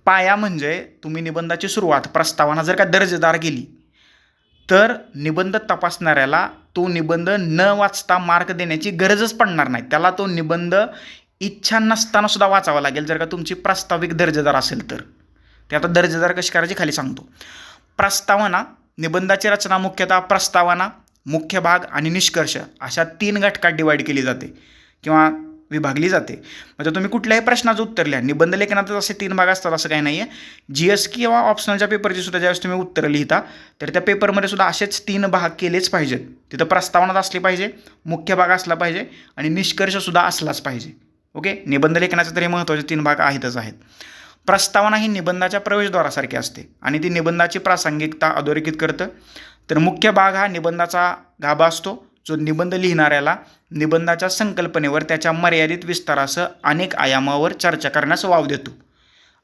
पाया म्हणजे तुम्ही निबंधाची सुरुवात, प्रस्तावना जर का दर्जेदार केली तर निबंध तपासणाऱ्याला तो निबंध न वाचता मार्क देण्याची गरजच पडणार नाही. त्याला तो निबंध इच्छा नसताना सुद्धा वाचावा लागेल जर का तुमची प्रस्ताविक दर्जेदार असेल तर. ते आता दर्जेदार कशी करायची खाली सांगतो. प्रस्तावना, निबंधाची रचना मुख्यतः प्रस्तावना, मुख्य भाग आणि निष्कर्ष अशा 3 घटकात डिवाईड केली जाते किंवा विभागली जाते. म्हणजे तुम्ही कुठल्याही प्रश्नाचं उत्तर लिहा. निबंध लेखनातच असे 3 भाग असतात असं काही नाही आहे. GS किंवा ऑप्शनलच्या पेपरची सुद्धा ज्यावेळेस तुम्ही उत्तरं लिहिता तर त्या पेपरमध्ये सुद्धा असेच 3 भाग केलेच पाहिजेत. तिथं प्रस्तावनात असली पाहिजे, मुख्य भाग असला पाहिजे आणि निष्कर्षसुद्धा असलाच पाहिजे. ओके, निबंध लेखनाचे तरी महत्त्वाचे 3 भाग आहेतच आहेत. प्रस्तावना ही निबंधाच्या प्रवेशद्वारासारखी असते आणि ती निबंधाची प्रासंगिकता अधोरेखित करतं. तर मुख्य भाग हा निबंधाचा गाभा असतो जो निबंध लिहिणाऱ्याला निबंधाच्या संकल्पनेवर, त्याच्या मर्यादित विस्तारासह अनेक आयामावर चर्चा करण्यास वाव देतो.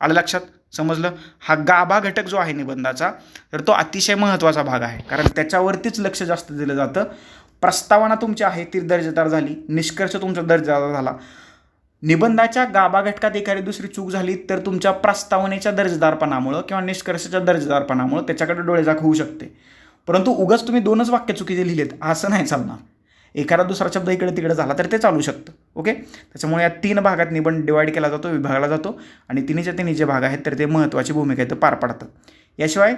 आलं लक्षात? समजलं? हा गाभा घटक जो आहे निबंधाचा तर तो अतिशय महत्त्वाचा भाग आहे कारण त्याच्यावरतीच लक्ष जास्त दिलं जातं. प्रस्तावना तुमची आहे ती दर्जेदार झाली, निष्कर्ष तुमचा दर्जेदार झाला. निबंधाच्या गाभा घटकात एखादी दुसरी चूक झाली तर तुमच्या प्रस्तावनेच्या दर्जेदारपणामुळं किंवा निष्कर्षाच्या दर्जेदारपणामुळं त्याच्याकडे डोळेझाक होऊ शकते. परंतु उगाच तुम्ही 2च वाक्य चुकीचे लिहिलेत असं नाही चालणार. एखादा दुसरा शब्द इकडे तिकडे झाला तर ते चालू शकतं. ओके, त्याच्यामुळे या 3 भागात निबंध डिवाईड केला जातो, विभागला जातो आणि तिन्हीचे जे भाग आहेत तर ते महत्त्वाची भूमिका इथं पार पाडतात. याशिवाय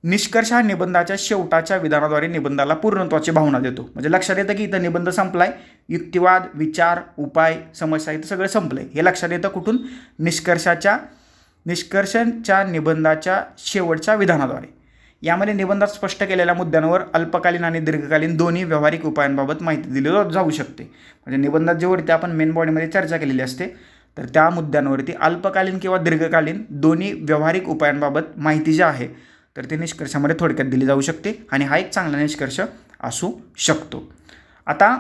निष्कर्ष हा निबंधाच्या शेवटाच्या विधानाद्वारे निबंधाला पूर्णत्वाची भावना देतो. म्हणजे लक्षात येतं की इथं निबंध संपलाय, युक्तिवाद, विचार, उपाय, समस्या इथं सगळं संपलंय. हे लक्षात येतं कुठून? निष्कर्षाच्या निबंधाच्या शेवटच्या विधानाद्वारे. यामध्ये निबंधात स्पष्ट केलेल्या मुद्द्यांवर अल्पकालीन आणि दीर्घकालीन दोन्ही व्यावहारिक उपायांबाबत माहिती दिली जाऊ शकते. म्हणजे निबंधात जेवढी आपण मेन बॉडीमध्ये चर्चा केलेली असते, तर त्या मुद्द्यांवरती अल्पकालीन किंवा दीर्घकालीन दोन्ही व्यावहारिक उपायांबाबत माहिती जी आहे तर ती निष्कर्षामध्ये थोडक्यात दिली जाऊ शकते आणि हा एक चांगला निष्कर्ष असू शकतो. आता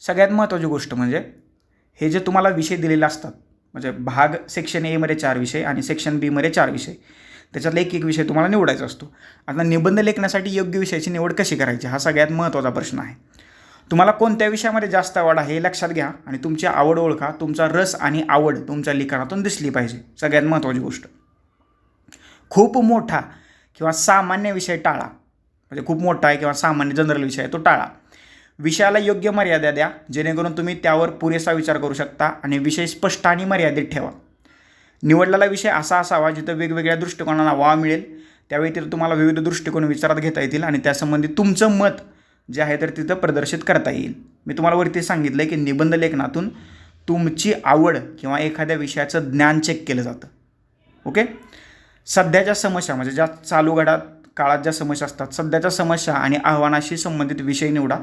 सगळ्यात महत्त्वाची गोष्ट म्हणजे हे जे तुम्हाला विषय दिलेले असतात, म्हणजे भाग सेक्शन एमध्ये 4 विषय आणि सेक्शन बीमध्ये 4 विषय, त्याच्यातला एक विषय तुम्हाला निवडायचा असतो. आता निबंध लेखनासाठी योग्य विषयाची निवड कशी करायची हा सगळ्यात महत्त्वाचा प्रश्न आहे. तुम्हाला कोणत्या विषयामध्ये जास्त आवड आहे हे लक्षात घ्या आणि तुमची आवड ओळखा. तुमचा रस आणि आवड तुमच्या लिखाणातून दिसली पाहिजे. सगळ्यात महत्त्वाची गोष्ट. खूप मोठा किंवा सामान्य विषय टाळा. म्हणजे खूप मोठा आहे किंवा सामान्य जनरल विषय आहे तो टाळा. विषयाला योग्य मर्यादा द्या जेणेकरून तुम्ही त्यावर पुरेसा विचार करू शकता आणि विषय स्पष्ट आणि मर्यादित ठेवा. निवडलेला विषय असा असावा जिथं वेगवेगळ्या दृष्टिकोनांना वाव मिळेल. त्यावेळी तिथं तुम्हाला विविध दृष्टिकोन विचारात घेता येतील आणि त्यासंबंधी तुमचं मत जे आहे तर तिथं प्रदर्शित करता येईल. मी तुम्हाला वरती सांगितलं आहे की निबंध लेखनातून तुमची आवड किंवा एखाद्या विषयाचं ज्ञान चेक केलं जातं. ओके. सध्याच्या समस्या म्हणजे ज्या चालू काळात ज्या समस्या असतात, सध्याच्या समस्या आणि आव्हानाशी संबंधित विषय निवडा.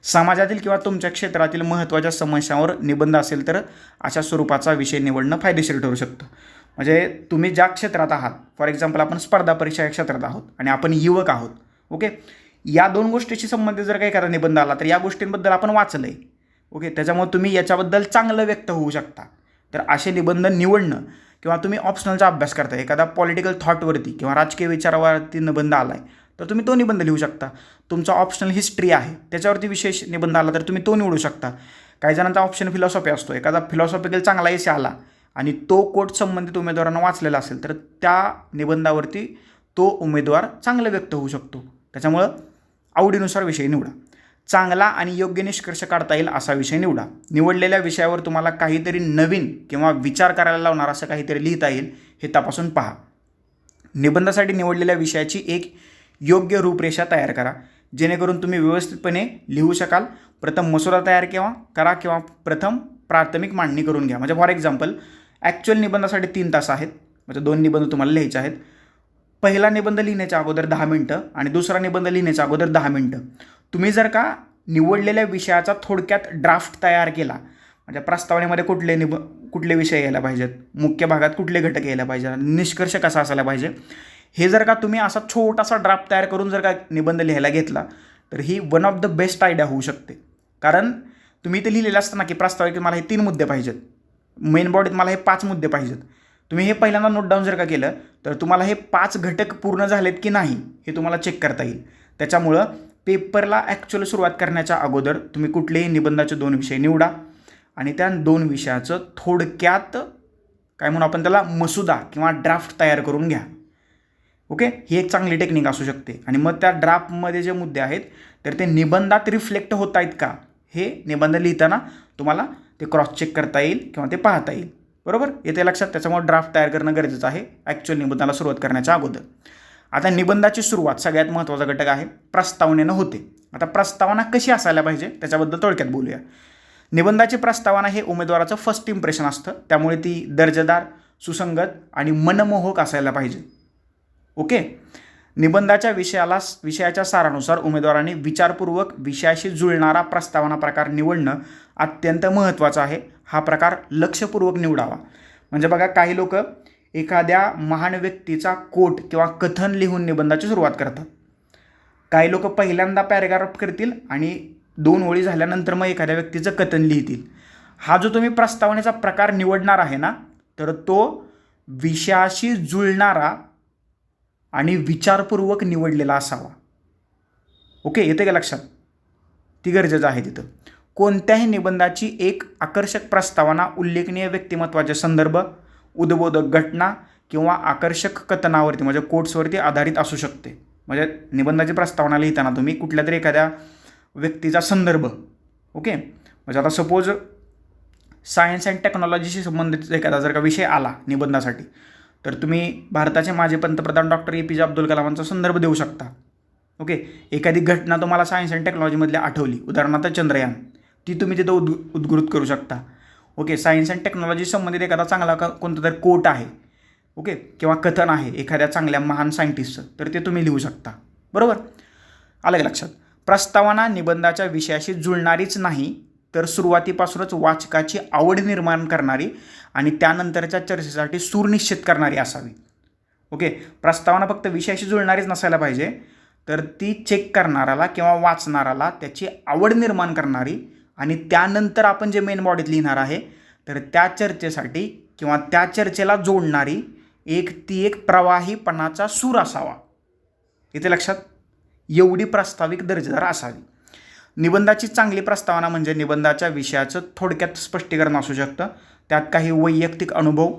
समाजातील किंवा तुमच्या क्षेत्रातील महत्त्वाच्या समस्यांवर निबंध असेल तर अशा स्वरूपाचा विषय निवडणं फायदेशीर ठरू शकतं. म्हणजे तुम्ही ज्या क्षेत्रात आहात, फॉर एक्झाम्पल आपण स्पर्धा परीक्षा या क्षेत्रात आहोत आणि आपण युवक आहोत. ओके. या दोन गोष्टीशी संबंधित जर काही एखादा निबंध आला तर या गोष्टींबद्दल आपण वाचलं आहे. ओके. त्याच्यामुळे तुम्ही याच्याबद्दल चांगलं व्यक्त होऊ शकता. तर असे निबंध निवडणं किंवा तुम्ही ऑप्शनलचा अभ्यास करताय, एखादा पॉलिटिकल थॉटवरती किंवा राजकीय विचारावरती निबंध आला आहे तर तुम्ही तो निबंध लिहू शकता. तुमचा ऑप्शनल हिस्ट्री आहे त्याच्यावरती विशेष निबंध आला तर तुम्ही तो निवडू शकता. काही जणांचा ऑप्शन फिलॉसॉफी असतो. एखादा फिलॉसॉफिकल चांगला एसे आला आणि तो कोट संबंधित उमेदवारांना वाचलेला असेल तर त्या निबंधावरती तो उमेदवार चांगलं व्यक्त होऊ शकतो. त्याच्यामुळं आवडीनुसार विषय निवडा. चांगला आणि योग्य निष्कर्ष काढता येईल असा विषय निवडा. निवडलेल्या विषयावर तुम्हाला काहीतरी नवीन किंवा विचार करायला लावणार असं काहीतरी लिहिता येईल हे तपासून पहा. निबंधासाठी निवडलेल्या विषयाची एक योग्य रूपरेषा तयार करा जेणेकरून तुम्ही व्यवस्थितपणे लिहू शकाल. प्रथम मसुदा तयार करा किंवा प्रथम प्राथमिक मांडणी करून घ्या. म्हणजे फॉर एक्झाम्पल ॲक्च्युअल निबंधासाठी 3 तास आहेत. म्हणजे 2 निबंध तुम्हाला लिहायचे आहेत. पहिला निबंध लिहिण्याच्या अगोदर 10 मिनटं आणि दुसरा निबंध लिहिण्याच्या अगोदर 10 मिनटं. तुम्ही जर का निवडलेल्या विषयाचा थोडक्यात ड्राफ्ट तयार केला, म्हणजे प्रस्तावनेमध्ये कुठले विषय यायला पाहिजेत, मुख्य भागात कुठले घटक यायला पाहिजे, निष्कर्ष कसा असायला पाहिजे, हे जर का तुम्ही असा छोटासा ड्राफ्ट तयार करून जर का निबंध लिहायला घेतला तर ही one of the best idea होऊ शकते. कारण तुम्ही इथे लिहिलेलं असतं ना की प्रस्तावनेत मला हे 3 मुद्दे पाहिजेत, मेन बॉडीत मला हे 5 मुद्दे पाहिजेत. तुम्ही हे पहिल्यांदा नोट डाऊन जर का केलं तर तुम्हाला हे 5 घटक पूर्ण झालेत की नाही हे तुम्हाला चेक करता येईल. त्याच्यामुळं पेपरला ॲक्च्युअल सुरुवात करण्याच्या अगोदर तुम्ही कुठलेही निबंधाचे 2 विषय निवडा आणि त्या 2 विषयाचं थोडक्यात काय म्हणून आपण त्याला मसुदा किंवा ड्राफ्ट तयार करून घ्या. ओके. ही एक चांगली टेक्निक असू शकते. आणि मग त्या ड्राफ्टमध्ये जे मुद्दे आहेत तर ते निबंधात रिफ्लेक्ट होत आहेत का हे निबंध लिहिताना तुम्हाला ते क्रॉस चेक करता येईल किंवा ते पाहता येईल. बरोबर. येते लक्षात. त्याच्यामुळे ड्राफ्ट तयार करणं गरजेचं आहे ॲक्च्युअल निबंधाला सुरुवात करण्याच्या अगोदर. आता निबंधाची सुरुवात सगळ्यात महत्त्वाचा घटक आहे प्रस्तावनेनं होते. आता प्रस्तावना कशी असायला पाहिजे त्याच्याबद्दल थोडक्यात बोलूया. निबंधाची प्रस्तावना हे उमेदवाराचं फर्स्ट इम्प्रेशन असतं. त्यामुळे ती दर्जेदार, सुसंगत आणि मनमोहक असायला पाहिजे. ओके. निबंधाच्या विषयाच्या सारानुसार उमेदवारांनी विचारपूर्वक विषयाशी जुळणारा प्रस्तावना प्रकार निवडणं अत्यंत महत्त्वाचं आहे. हा प्रकार लक्षपूर्वक निवडावा. म्हणजे बघा, काही लोक एखाद्या महान व्यक्तीचा कोट किंवा कथन लिहून निबंधाची सुरुवात करतात. काही लोक पहिल्यांदा पॅरेग्राफ करतील आणि 2 ओळी झाल्यानंतर मग एखाद्या व्यक्तीचं कथन लिहितील. हा जो तुम्ही प्रस्तावनेचा प्रकार निवडणार आहे ना तर तो विषयाशी जुळणारा आणि विचारपूर्वक निवडलेला असावा. ओके. येते का लक्षात? ती गरजेचं आहे तिथं. कोणत्याही निबंधाची एक आकर्षक प्रस्तावना उल्लेखनीय व्यक्तिमत्वाचे संदर्भ, उद्बोधक घटना किंवा आकर्षक कथनावरती म्हणजे कोट्सवरती आधारित असू शकते. म्हणजे निबंधाची प्रस्तावना लिहिताना तुम्ही कुठल्या तरी एखाद्या व्यक्तीचा संदर्भ. ओके. म्हणजे आता सपोज सायन्स अँड टेक्नॉलॉजीशी संबंधित एखादा जर का विषय आला निबंधासाठी तर तुम्ही भारताचे माजी पंतप्रधान डॉक्टर APJ अब्दुल कलामांचा संदर्भ देऊ शकता. ओके, एखादी घटना तुम्हाला सायन्स अँड टेक्नॉलॉजीमधली आठवली, उदाहरणार्थ चंद्रयान, ती तुम्ही तिथं उद्घृत करू शकता. ओके, सायन्स अँड टेक्नॉलॉजी संबंधित एखादा चांगला कोणता तरी कोट आहे, ओके, किंवा कथन आहे एखाद्या चांगल्या महान सायंटिस्टचं, तर ते तुम्ही लिहू शकता. बरोबर, आलं का लक्षात? प्रस्तावना निबंधाच्या विषयाशी जुळणारीच नाही, तर सुरुवातीपासूनच वाचकाची आवड निर्माण करणारी आणि त्यानंतरच्या चर्चेसाठी सूर निश्चित करणारी असावी. ओके, प्रस्तावना फक्त विषयाशी जुळणारीच नसायला पाहिजे, तर ती चेक करणाराला किंवा वाचणाराला त्याची आवड निर्माण करणारी आणि त्यानंतर आपण जे मेन बॉडीत लिहिणार आहे तर त्या चर्चेसाठी किंवा त्या चर्चेला जोडणारी एक प्रवाहीपणाचा सूर असावा. इथे लक्षात, एवढी प्रास्ताविक दर्जेदार असावी. निबंधाची चांगली प्रस्तावना म्हणजे निबंधाच्या विषयाचं थोडक्यात स्पष्टीकरण असू शकतं. त्यात काही वैयक्तिक अनुभव,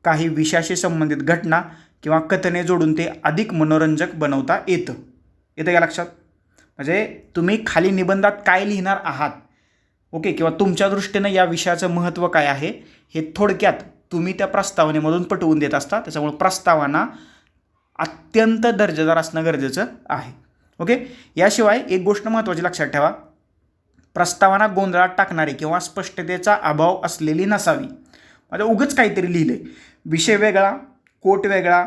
काही विषयाशी संबंधित घटना किंवा कथने जोडून ते अधिक मनोरंजक बनवता येतं. येतं का लक्षात? म्हणजे तुम्ही खाली निबंधात काय लिहिणार आहात, ओके, किंवा तुमच्या दृष्टीनं या विषयाचं महत्त्व काय आहे हे थोडक्यात तुम्ही त्या प्रस्तावनेमधून पटवून देत असता. त्याच्यामुळे प्रस्तावना अत्यंत दर्जेदार असणं गरजेचं आहे. ओके, याशिवाय एक गोष्ट महत्त्वाची लक्षात ठेवा, प्रस्तावना गोंधळात टाकणारी किंवा स्पष्टतेचा अभाव असलेली नसावी. म्हणजे उगाच काहीतरी लिहिलं आहे, विषय वेगळा, कोट वेगळा,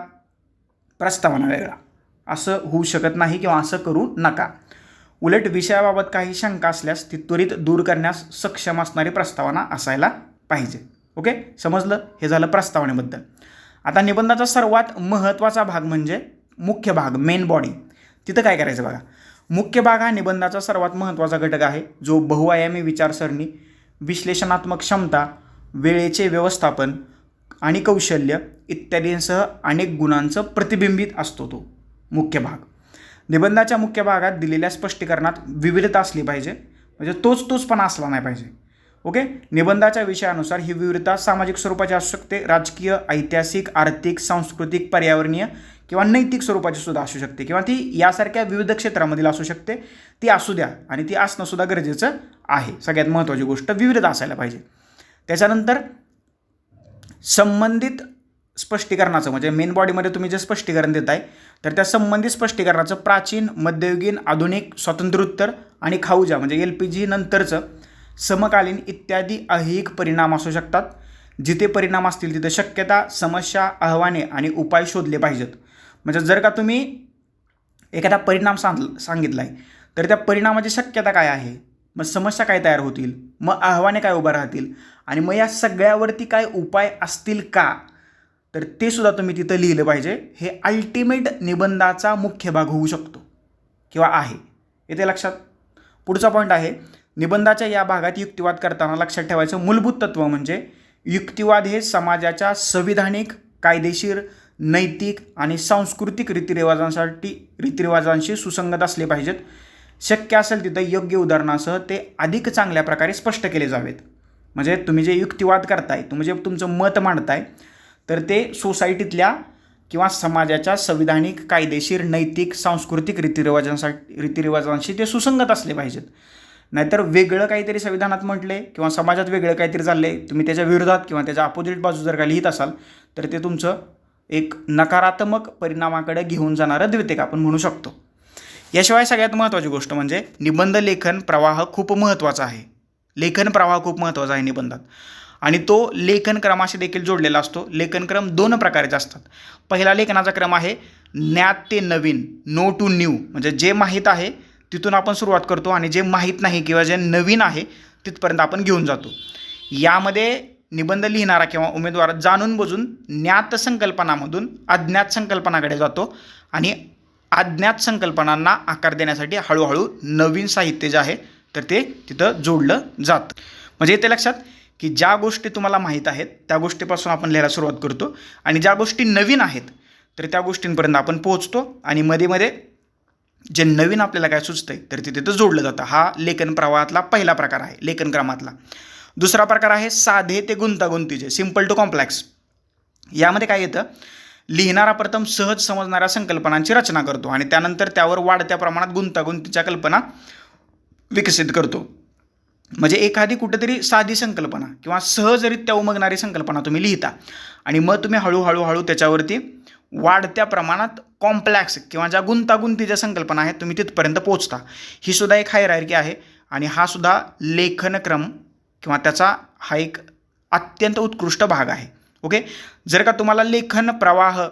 प्रस्तावना वेगळा, असं होऊ शकत नाही किंवा असं करू नका. उलट विषयाबाबत काही शंका असल्यास ती त्वरित दूर करण्यास सक्षम असणारी प्रस्तावना असायला पाहिजे. ओके, समजलं? हे झालं प्रस्तावनेबद्दल. आता निबंधाचा सर्वात महत्त्वाचा भाग म्हणजे मुख्य भाग, मेन बॉडी. तिथं काय करायचं बघा. मुख्य भाग हा निबंधाचा सर्वात महत्त्वाचा घटक आहे, जो बहुआयामी विचारसरणी, विश्लेषणात्मक क्षमता, वेळेचे व्यवस्थापन आणि कौशल्य इत्यादींसह अनेक गुणांचं प्रतिबिंबित असतो. तो मुख्य भाग. निबंधाच्या मुख्य भागात दिलेल्या स्पष्टीकरणात विविधता असली पाहिजे, म्हणजे तोचपणा असला नाही पाहिजे. ओके, निबंधाच्या विषयानुसार ही विविधता सामाजिक स्वरूपाची असू शकते, राजकीय, ऐतिहासिक, आर्थिक, सांस्कृतिक, पर्यावरणीय किंवा नैतिक स्वरूपाची सुद्धा असू शकते, किंवा ती यासारख्या विविध क्षेत्रामधील असू शकते. ती असू द्या आणि ती असणं सुद्धा गरजेचं आहे. सगळ्यात महत्त्वाची गोष्ट विविधता असायला पाहिजे. त्याच्यानंतर संबंधित स्पष्टीकरणाचं, म्हणजे मेन बॉडीमध्ये तुम्ही जे स्पष्टीकरण देताय तर त्या संबंधित स्पष्टीकरणाचं प्राचीन, मध्ययुगीन, आधुनिक, स्वातंत्र्योत्तर आणि खाऊजा म्हणजे LPG नंतरचं, समकालीन इत्यादी ऐहिक परिणाम असू शकतात. जिथे परिणाम असतील तिथे शक्यता, समस्या, आव्हाने आणि उपाय शोधले पाहिजेत. म्हणजे जर का तुम्ही एखादा परिणाम सांगितला आहे तर त्या परिणामाची शक्यता काय आहे, मग समस्या काय तयार होतील, मग आव्हाने काय उभं राहतील आणि मग या सगळ्यावरती काय उपाय असतील का, तर ते सुद्धा तुम्ही तिथं लिहिलं पाहिजे. हे अल्टिमेट निबंधाचा मुख्य भाग होऊ शकतो किंवा आहे. येते लक्षात? पुढचा पॉईंट आहे, निबंधाच्या या भागात युक्तिवाद करताना लक्षात ठेवायचं मूलभूत तत्व म्हणजे युक्तिवाद हे समाजाच्या संविधानिक, कायदेशीर, नैतिक आणि सांस्कृतिक रीतिरिवाजांशी सुसंगत असले पाहिजेत. शक्य असेल तिथं योग्य उदाहरणासह ते अधिक चांगल्या प्रकारे स्पष्ट केले जावेत. म्हणजे तुम्ही जे युक्तिवाद करताय, तुम्ही जे तुमचं मत मांडताय, तर ते सोसायटीतल्या किंवा समाजाच्या संविधानिक, कायदेशीर, नैतिक, सांस्कृतिक रीतिरिवाजांशी ते सुसंगत असले पाहिजेत. नाहीतर वेगळं काहीतरी संविधानात म्हटले किंवा समाजात वेगळं काहीतरी चालले, तुम्ही त्याच्या विरोधात किंवा त्याच्या अपोजिट बाजू जर का लिहित असाल तर ते तुमचं एक नकारात्मक परिणामाकडे घेऊन जाणारं द्वितेक आपण म्हणू शकतो. याशिवाय सगळ्यात महत्त्वाची गोष्ट म्हणजे निबंध लेखन प्रवाह खूप महत्त्वाचा आहे. लेखन प्रवाह खूप महत्त्वाचा आहे निबंधात आणि तो लेखन क्रमाशी देखील जोडलेला असतो. लेखन क्रम 2 प्रकारचे असतात. पहिला लेखनाचा क्रम आहे ज्ञात ते नवीन, नो टू न्यू, म्हणजे जे माहीत आहे तिथून आपण सुरुवात करतो आणि जे माहीत नाही किंवा जे नवीन आहे तिथपर्यंत आपण घेऊन जातो. यामध्ये निबंध लिहिणारा किंवा उमेदवार जाणून बुजून ज्ञात संकल्पनामधून अज्ञात संकल्पनाकडे जातो आणि अज्ञात संकल्पनांना आकार देण्यासाठी हळूहळू नवीन साहित्य जे आहे तर ते तिथं जोडलं जातं. म्हणजे ते लक्षात की ज्या गोष्टी तुम्हाला माहीत आहेत त्या गोष्टीपासून आपण लिहायला सुरुवात करतो आणि ज्या गोष्टी नवीन आहेत तर त्या गोष्टींपर्यंत आपण पोहोचतो आणि मध्ये मध्ये जे नवीन आपल्याला काय सुचतंय तर ते तिथं जोडलं जातं. हा लेखन प्रवाहातला पहिला प्रकार आहे लेखन क्रमातला. दुसरा प्रकार आहे साधे ते गुंतागुंतीचे, सिम्पल टू कॉम्प्लेक्स. यामध्ये काय येतं, लिहिणारा प्रथम सहज समजणाऱ्या संकल्पनांची रचना करतो आणि त्यानंतर त्यावर वाढत्या प्रमाणात गुंतागुंतीच्या कल्पना विकसित करतो. म्हणजे एखादी कुठेतरी साधी संकल्पना किंवा सहजरित्या उमगणारी संकल्पना तुम्ही लिहिता आणि मग तुम्ही हळूहळू त्याच्यावरती वाढत्या प्रमाणात कॉम्प्लेक्स किंवा ज्या गुंतागुंतीच्या संकल्पना आहेत तुम्ही तिथपर्यंत पोहोचता. ही सुद्धा एक हायरार्की आहे आणि हा सुद्धा लेखनक्रम किंवा त्याचा हा एक अत्यंत उत्कृष्ट भाग आहे. ओके, जर का तुम्हाला लेखन प्रवाह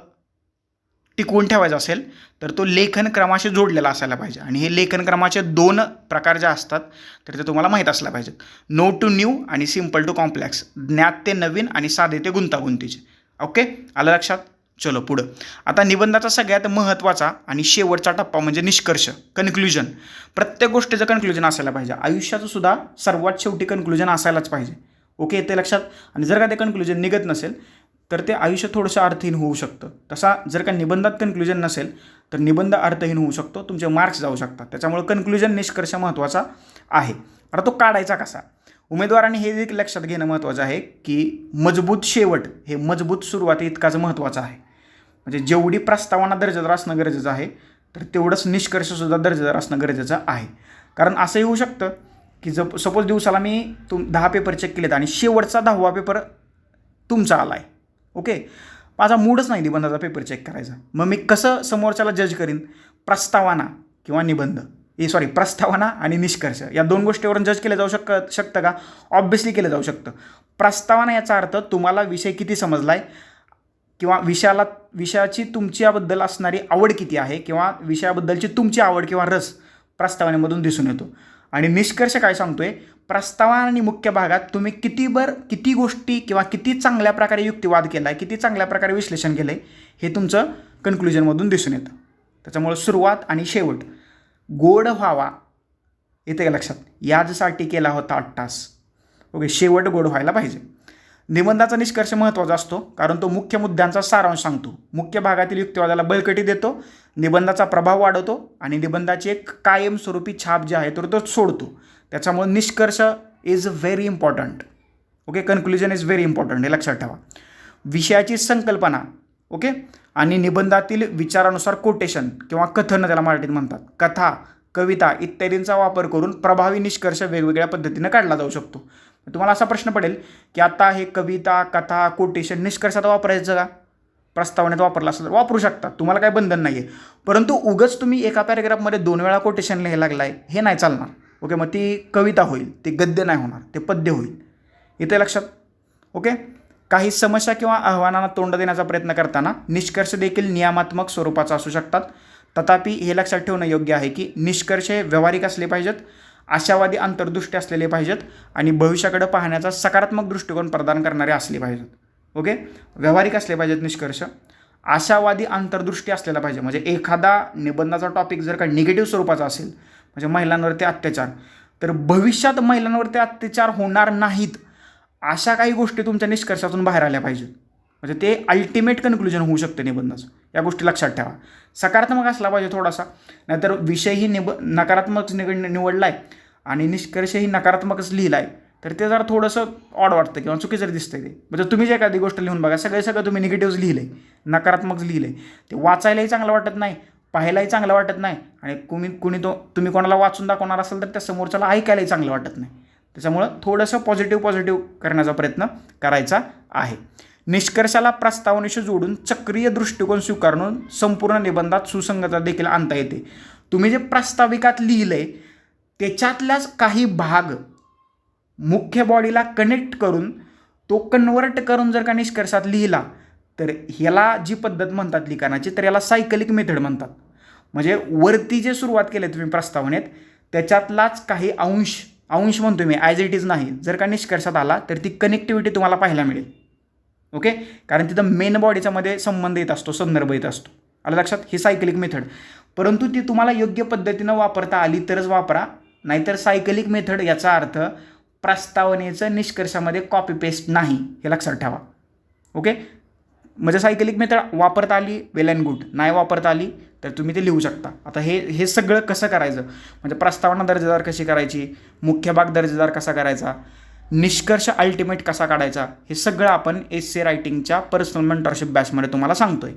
टिकवून ठेवायचा असेल तर तो लेखनक्रमाशी जोडलेला असायला पाहिजे आणि हे लेखनक्रमाचे 2 प्रकार जे असतात तर ते तुम्हाला माहीत असलं पाहिजेत. नो टू न्यू आणि सिम्पल टू कॉम्प्लेक्स, ज्ञात ते नवीन आणि साधे ते गुंतागुंतीचे. ओके, आलं लक्षात? चलो पुढं. आता निबंधाचा सगळ्यात महत्त्वाचा आणि शेवटचा टप्पा म्हणजे निष्कर्ष, कन्क्ल्युजन. प्रत्येक गोष्टीचं कन्क्ल्युजन असायला पाहिजे. आयुष्याचं सुद्धा सर्वात शेवटी कन्क्ल्युजन असायलाच पाहिजे. ओके, येते लक्षात? आणि जर का ते कन्क्ल्युजन निघत नसेल तर ते आयुष्य थोडंसं अर्थहीन होऊ शकतं. तसा जर का निबंधात कन्क्ल्युजन नसेल तर निबंध अर्थहीन होऊ शकतो, तुमचे मार्क्स जाऊ शकतात. त्याच्यामुळे कन्क्ल्युजन, निष्कर्ष महत्त्वाचा आहे. आता तो काढायचा कसा? उमेदवारांनी हे देखील लक्षात घेणं महत्त्वाचं आहे की मजबूत शेवट हे मजबूत सुरुवाती इतकाच महत्त्वाचं आहे. म्हणजे जेवढी प्रस्तावना दर्जेदार असणं गरजेचं आहे तर तेवढंच निष्कर्षसुद्धा दर्जेदार असणं गरजेचं आहे. कारण असंही होऊ शकतं की सपोज दिवसाला मी 10 पेपर चेक केलेत आणि शेवटचा 10वा पेपर तुमचा आला आहे. ओके, माझा मूडच नाही निबंधाचा पेपर चेक करायचा. मग मी कसं समोरच्याला जज करीन? प्रस्तावना किंवा निबंध, प्रस्तावना आणि निष्कर्ष या 2 गोष्टीवरून जज केलं जाऊ शकतं का? ऑब्व्हियसली केलं जाऊ शकतं. प्रस्तावना याचा अर्थ तुम्हाला विषय किती समजला आहे किंवा विषयाची तुमच्याबद्दल असणारी आवड किती आहे किंवा विषयाबद्दलची तुमची आवड किंवा रस प्रस्तावनेमधून दिसून येतो. आणि निष्कर्ष काय सांगतोय? प्रस्तावना आणि मुख्य भागात तुम्ही किती गोष्टी किंवा किती चांगल्या प्रकारे युक्तिवाद केला आहे, किती चांगल्या प्रकारे विश्लेषण केलं आहे हे तुमचं कन्क्ल्युजनमधून दिसून येतं. त्याच्यामुळे सुरुवात आणि शेवट गोड व्हावा, येते का लक्षात? यासाठी केला होता 8 तास. ओके, शेवट गोड व्हायला पाहिजे. निबंधाचा निष्कर्ष महत्त्वाचा असतो कारण तो मुख्य मुद्द्यांचा सारांश सांगतो, मुख्य भागातील युक्तिवादाला बळकटी देतो, निबंधाचा प्रभाव वाढवतो आणि निबंधाची एक कायमस्वरूपी छाप जी आहे तो सोडतो. त्याच्यामुळे निष्कर्ष is very important. Okay, conclusion is very important, हे लक्षात ठेवा. विषयाची संकल्पना, ओके, आणि निबंधातील विचारानुसार कोटेशन किंवा कथन त्याला मराठीत म्हणतात, कथा, कविता इत्यादींचा वापर करून प्रभावी निष्कर्ष वेगवेगळ्या पद्धतीनं काढला जाऊ शकतो. तुम्हाला असा प्रश्न पडेल की आता हे कविता, कथा, कोटेशन निष्कर्षात वापरायचं का? प्रस्तावनेत वापरला असेल तर वापरू शकता, तुम्हाला काय बंधन नाही आहे. परंतु उगच तुम्ही एका पॅरेग्राफमध्ये 2 वेळा कोटेशन लिहायला लागलाय हे नाही चालणार. ओके, मग ती कविता होईल, ते गद्य नाही होणार, ते पद्य होईल. इथे लक्षात? ओके, काही समस्या किंवा आव्हानांना तोंड देण्याचा प्रयत्न करताना निष्कर्ष देखील नियमात्मक स्वरूपाचा असू शकतात. तथापि हे लक्षात ठेवणं योग्य आहे की निष्कर्ष हे व्यावहारिक असले पाहिजेत, आशावादी अंतर्दृष्टी असलेले पाहिजेत आणि भविष्याकडे पाहण्याचा सकारात्मक दृष्टिकोन प्रदान करणारे असले पाहिजेत. ओके, व्यावहारिक असले पाहिजेत निष्कर्ष, आशावादी अंतर्दृष्टी असलेला पाहिजे. म्हणजे एखादा निबंधाचा टॉपिक जर का निगेटिव्ह स्वरूपाचा असेल म्हणजे महिलांवरती अत्याचार, तर भविष्यात महिलांवरती अत्याचार होणार नाहीत अशा काही गोष्टी तुमच्या निष्कर्षातून बाहेर आल्या पाहिजेत. म्हणजे ते अल्टिमेट कन्क्ल्युजन होऊ शकते निबंधाचं. या गोष्टी लक्षात ठेवा. सकारात्मक असला पाहिजे थोडासा, नाहीतर विषयही नकारात्मक निवडला आहे आणि निष्कर्षही नकारात्मकच लिहिला आहे तर ते जरा थोडंसं ऑड वाटतं किंवा चुकीचं दिसतंय. ते म्हणजे तुम्ही जे एखादी गोष्ट लिहून बघा, सगळं तुम्ही निगेटिव्ह लिहिलं आहे, नकारात्मक लिहिलं आहे, ते वाचायलाही चांगलं वाटत नाही, पाहायलाही चांगलं वाटत नाही आणि तुम्ही कोणाला वाचून दाखवणार असाल तर त्या समोरच्याला ऐकायलाही चांगलं वाटत नाही. त्याच्यामुळं थोडंसं पॉझिटिव्ह करण्याचा प्रयत्न करायचा आहे. निष्कर्षाला प्रस्तावनेशी जोडून चक्रीय दृष्टिकोन स्वीकारून संपूर्ण निबंधात सुसंगतता देखील आणता येते. तुम्ही जे प्रास्ताविकात लिहिलंय त्याच्यातल्याच काही भाग मुख्य बॉडीला कनेक्ट करून तो कन्वर्ट करून जर का निष्कर्षात लिहिला तर ह्याला जी पद्धत म्हणतात लिखाणाची तर याला सायकलिक मेथड म्हणतात. म्हणजे वरती जे सुरुवात केली तुम्ही प्रस्तावनेत त्याच्यातलाच काही अंश म्हणतो मी, ॲज इट इज नाही, जर का निष्कर्षात आला तर ती कनेक्टिव्हिटी तुम्हाला पाहायला मिळेल. ओके, कारण तिथं मेन बॉडीच्या मध्ये संबंध येत असतो, संदर्भ येत असतो. आलं लक्षात? ही सायकलिक मेथड. परंतु ती तुम्हाला योग्य पद्धतीनं वापरता आली तरच वापरा, नाहीतर सायकलिक मेथड याचा अर्थ प्रस्तावनेचं निष्कर्षामध्ये कॉपी पेस्ट नाही, हे लक्षात ठेवा. ओके, म्हणजे सायकलिक मेथड वापरता आली वेल अँड गुड, नाही वापरता आली तर तुम्ही ते लिहू शकता. आता हे सगळं कसं करायचं, म्हणजे प्रस्तावना दर्जेदार कशी करायची, मुख्य भाग दर्जेदार कसा करायचा, निष्कर्ष अल्टिमेट कसा काढायचा, हे सगळं आपण एस्से रायटिंगच्या पर्सनल मेंटरशिप बॅचमध्ये तुम्हाला सांगतोय.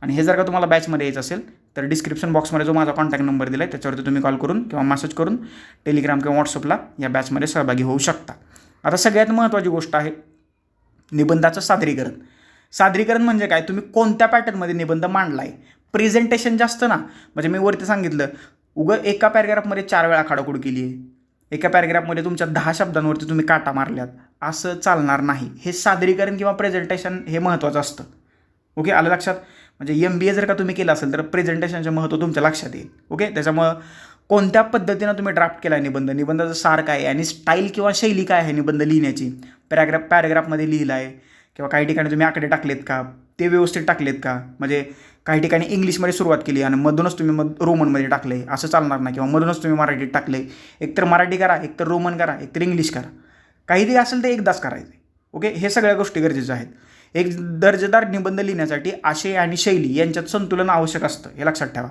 आणि हे जर का तुम्हाला बॅचमध्ये यायचं असेल तर डिस्क्रिप्शन बॉक्समध्ये जो माझा कॉन्टॅक्ट नंबर दिला आहे त्याच्यावरती तुम्ही कॉल करून किंवा मेसेज करून टेलिग्राम किंवा व्हॉट्सअपला या बॅचमध्ये सहभागी होऊ शकता. आता सगळ्यात महत्त्वाची गोष्ट आहे निबंधाचं सादरीकरण. सादरीकरण म्हणजे काय, तुम्ही कोणत्या पॅटर्नमध्ये निबंध मांडला आहे. प्रेझेंटेशन जास्त ना, म्हणजे मी वरती सांगितलं एका पॅरेग्राफमध्ये 4 वेळा खाडाखोड केली आहे, एका पॅरेग्राफमध्ये तुमच्या 10 शब्दांवरती तुम्ही काटा मारल्यात, असं चालणार नाही. हे सादरीकरण किंवा प्रेझेंटेशन हे महत्त्वाचं असतं. ओके, आलं लक्षात. म्हणजे MBA जर का तुम्ही केलं असेल तर प्रेझेंटेशनचं महत्त्व तुमच्या लक्षात येईल. ओके, त्याच्यामुळं कोणत्या पद्धतीनं तुम्ही ड्राफ्ट केला आहे निबंधाचं सार काय आहे आणि स्टाईल किंवा शैली काय आहे निबंध लिहिण्याची, पॅरेग्राफमध्ये लिहिलं आहे किंवा काही ठिकाणी तुम्ही आकडे टाकलेत का, ते व्यवस्थित टाकलेत का. म्हणजे काही ठिकाणी इंग्लिशमध्ये सुरुवात केली आणि मधूनच तुम्ही रोमनमध्ये टाकले, असं चालणार नाही. किंवा मधूनच तुम्ही मराठीत टाकले, एकतर मराठी करा, एकतर रोमन करा, एकतर इंग्लिश करा. काहीतरी असेल तर एकदाच करायचं. ओके, हे सगळ्या गोष्टी गरजेच्या आहेत. एक दर्जेदार निबंध लिहिण्यासाठी आशय आणि शैली यांच्यात संतुलन आवश्यक असतं, हे लक्षात ठेवा.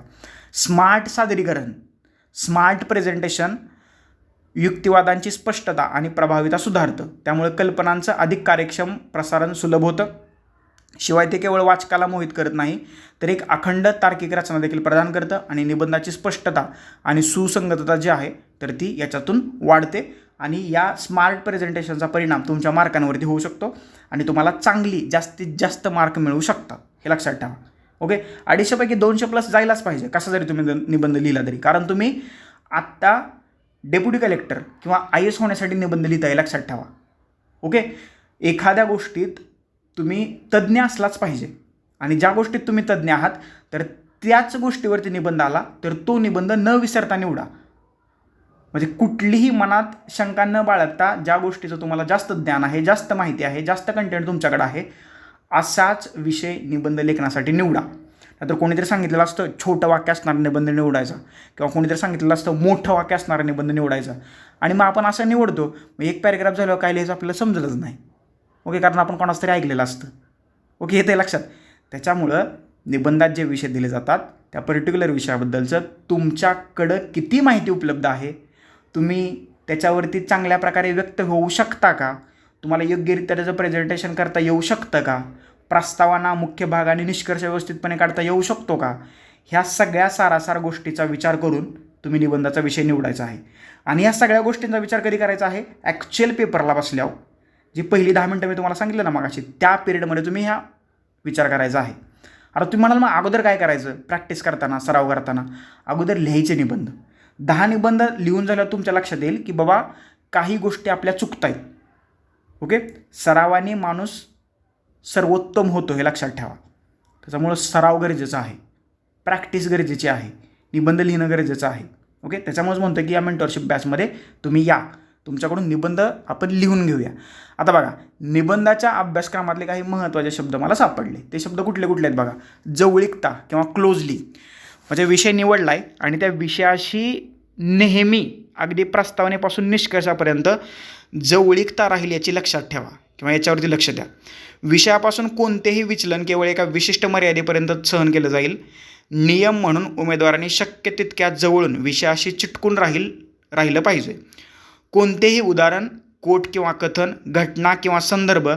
स्मार्ट सादरीकरण, स्मार्ट प्रेझेंटेशन युक्तिवादांची स्पष्टता आणि प्रभावीता सुधारतं. त्यामुळे कल्पनांचं अधिक कार्यक्षम प्रसारण सुलभ होतं. शिवाय ते केवळ वाचकाला मोहित करत नाही तर एक अखंड तार्किक रचना देखील प्रदान करतं आणि निबंधाची स्पष्टता आणि सुसंगतता जी आहे तर ती याच्यातून वाढते. आणि या स्मार्ट प्रेझेंटेशनचा परिणाम तुमच्या मार्कांवरती होऊ शकतो आणि तुम्हाला जास्तीत जास्त मार्क मिळू शकतात, हे लक्षात ठेवा. ओके, 250पैकी 200+ जायलाच पाहिजे कसा जरी तुम्ही निबंध लिहिला तरी, कारण तुम्ही आत्ता डेप्युटी कलेक्टर किंवा IAS होण्यासाठी निबंध लिहिताय, लक्षात ठेवा. ओके, एखाद्या गोष्टीत तुम्ही तज्ज्ञ असलाच पाहिजे आणि ज्या गोष्टीत तुम्ही तज्ज्ञ आहात तर त्याच गोष्टीवरती निबंध आला तर तो निबंध न विसरता निवडा. म्हणजे कुठलीही मनात शंका न बाळगता ज्या गोष्टीचं तुम्हाला जास्त ज्ञान आहे, जास्त माहिती आहे, जास्त कंटेंट तुमच्याकडे आहे असाच विषय निबंध लेखनासाठी निवडा. नाहीतर कोणीतरी सांगितलेलं असतं छोटं वाक्य असणारा निबंध निवडायचा किंवा कोणीतरी सांगितलेलं असतं मोठं वाक्य असणारा निबंध निवडायचा आणि मग आपण असं निवडतो. मग एक पॅरेग्राफ झाल्यावर काय लिहायचं आपल्याला समजलंच नाही. ओके, कारण आपण कोणाच तरी ऐकलेलं असतं. ओके, येते लक्षात. त्याच्यामुळं निबंधात जे विषय दिले जातात त्या पर्टिक्युलर विषयाबद्दलचं तुमच्याकडं किती माहिती उपलब्ध आहे, तुम्ही त्याच्यावरती चांगल्या प्रकारे व्यक्त होऊ शकता का, तुम्हाला योग्यरित्या त्याचं प्रेझेंटेशन करता येऊ शकतं का, प्रस्तावना, मुख्य भाग आणि निष्कर्ष व्यवस्थितपणे काढता येऊ शकतो का, ह्या सगळ्या सारासार गोष्टीचा विचार करून तुम्ही निबंधाचा विषय निवडायचा आहे. आणि या सगळ्या गोष्टींचा विचार कधी करायचा आहे, ॲक्च्युअल पेपरला बसल्यावर. जी पहिली 10 मिनटं मी तुम्हाला सांगितलं ना मगाशी, त्या पिरियडमध्ये तुम्ही ह्या विचार करायचा आहे. आता तुम्ही म्हणाल मग अगोदर काय करायचं, प्रॅक्टिस करताना, सराव करताना अगोदर लिहायचे निबंध. 10 निबंध लिहून झाल्यावर तुमच्या लक्षात येईल की बाबा काही गोष्टी आपल्या चुकत आहेत. ओके, सरावाने माणूस सर्वोत्तम होतो, हे लक्षात ठेवा. त्याच्यामुळं सराव गरजेचा आहे, प्रॅक्टिस गरजेची आहे, निबंध लिहिणं गरजेचं आहे. ओके, त्याच्यामुळेच म्हणतो की या मेंटरशिप बॅचमध्ये तुम्ही या, तुमच्याकडून निबंध आपण लिहून घेऊया. आता बघा, निबंधाच्या अभ्यासक्रमातले काही महत्त्वाचे शब्द मला सापडले. ते शब्द कुठले कुठले आहेत बघा. जवळीकता किंवा क्लोजली, म्हणजे विषय निवडला आहे आणि त्या विषयाशी नेहमी अगदी प्रस्तावनेपासून निष्कर्षापर्यंत जवळीकता राहील याची लक्षात ठेवा किंवा याच्यावरती लक्ष द्या. विषयापासून कोणतेही विचलन केवळ एका विशिष्ट मर्यादेपर्यंत सहन केलं जाईल. नियम म्हणून उमेदवारांनी शक्य तितक्या जवळून विषयाशी चिटकून राहिलं पाहिजे. कोणतेही उदाहरण, कोट किंवा कथन, घटना किंवा संदर्भ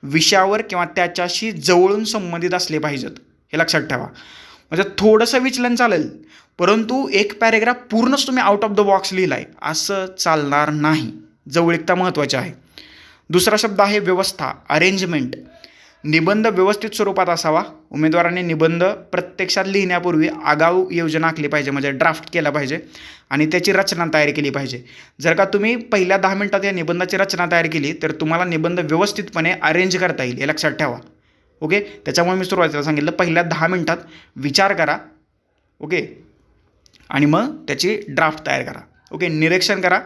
विषयावर किंवा त्याच्याशी जवळून संबंधित असले पाहिजेत, हे लक्षात ठेवा. म्हणजे थोडंसं विचलन चालेल, परंतु एक पॅरेग्राफ पूर्णच तुम्ही आउट ऑफ द बॉक्स लिहिला आहे असं चालणार नाही. जवळीकता महत्त्वाची आहे. दुसरा शब्द आहे व्यवस्था, अरेंजमेंट. निबंध व्यवस्थित स्वरूपात असावा. उमेदवारांनी निबंध प्रत्यक्षात लिहिण्यापूर्वी आगाऊ योजना आखली पाहिजे, म्हणजे ड्राफ्ट केला पाहिजे आणि त्याची रचना तयार केली पाहिजे. जर का तुम्ही पहिल्या 10 मिनिटात या निबंधाची रचना तयार केली तर तुम्हाला निबंध व्यवस्थितपणे अरेंज करता येईल, हे लक्षात ठेवा. ओके, त्याच्यामुळे मी सुरुवातीला सांगितलं पहिल्या 10 मिनिटात विचार करा. ओके, आणि मग त्याची ड्राफ्ट तयार करा. ओके, निरीक्षण करा,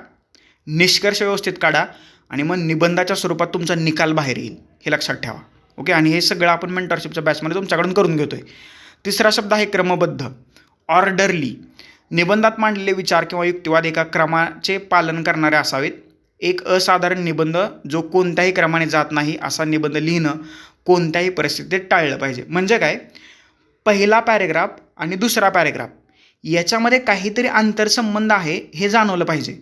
निष्कर्ष व्यवस्थित काढा आणि मग निबंधाच्या स्वरूपात तुमचा निकाल बाहेर येईल, हे लक्षात ठेवा. ओके, आणि हे सगळं आपण मेंटरशिपच्या बॅचमध्ये तुमच्याकडून करून घेतो आहे. तिसरा शब्द आहे क्रमबद्ध, ऑर्डरली. निबंधात मांडलेले विचार किंवा युक्तिवाद एका क्रमाचे पालन करणारे असावेत. एक असाधारण निबंध जो कोणत्याही क्रमाने जात नाही असा निबंध लिहिणं कोणत्याही परिस्थितीत टाळलं पाहिजे. म्हणजे काय, पहिला पॅरेग्राफ आणि दुसरा पॅरेग्राफ याच्यामध्ये काहीतरी आंतरसंबंध आहे हे जाणवलं पाहिजे.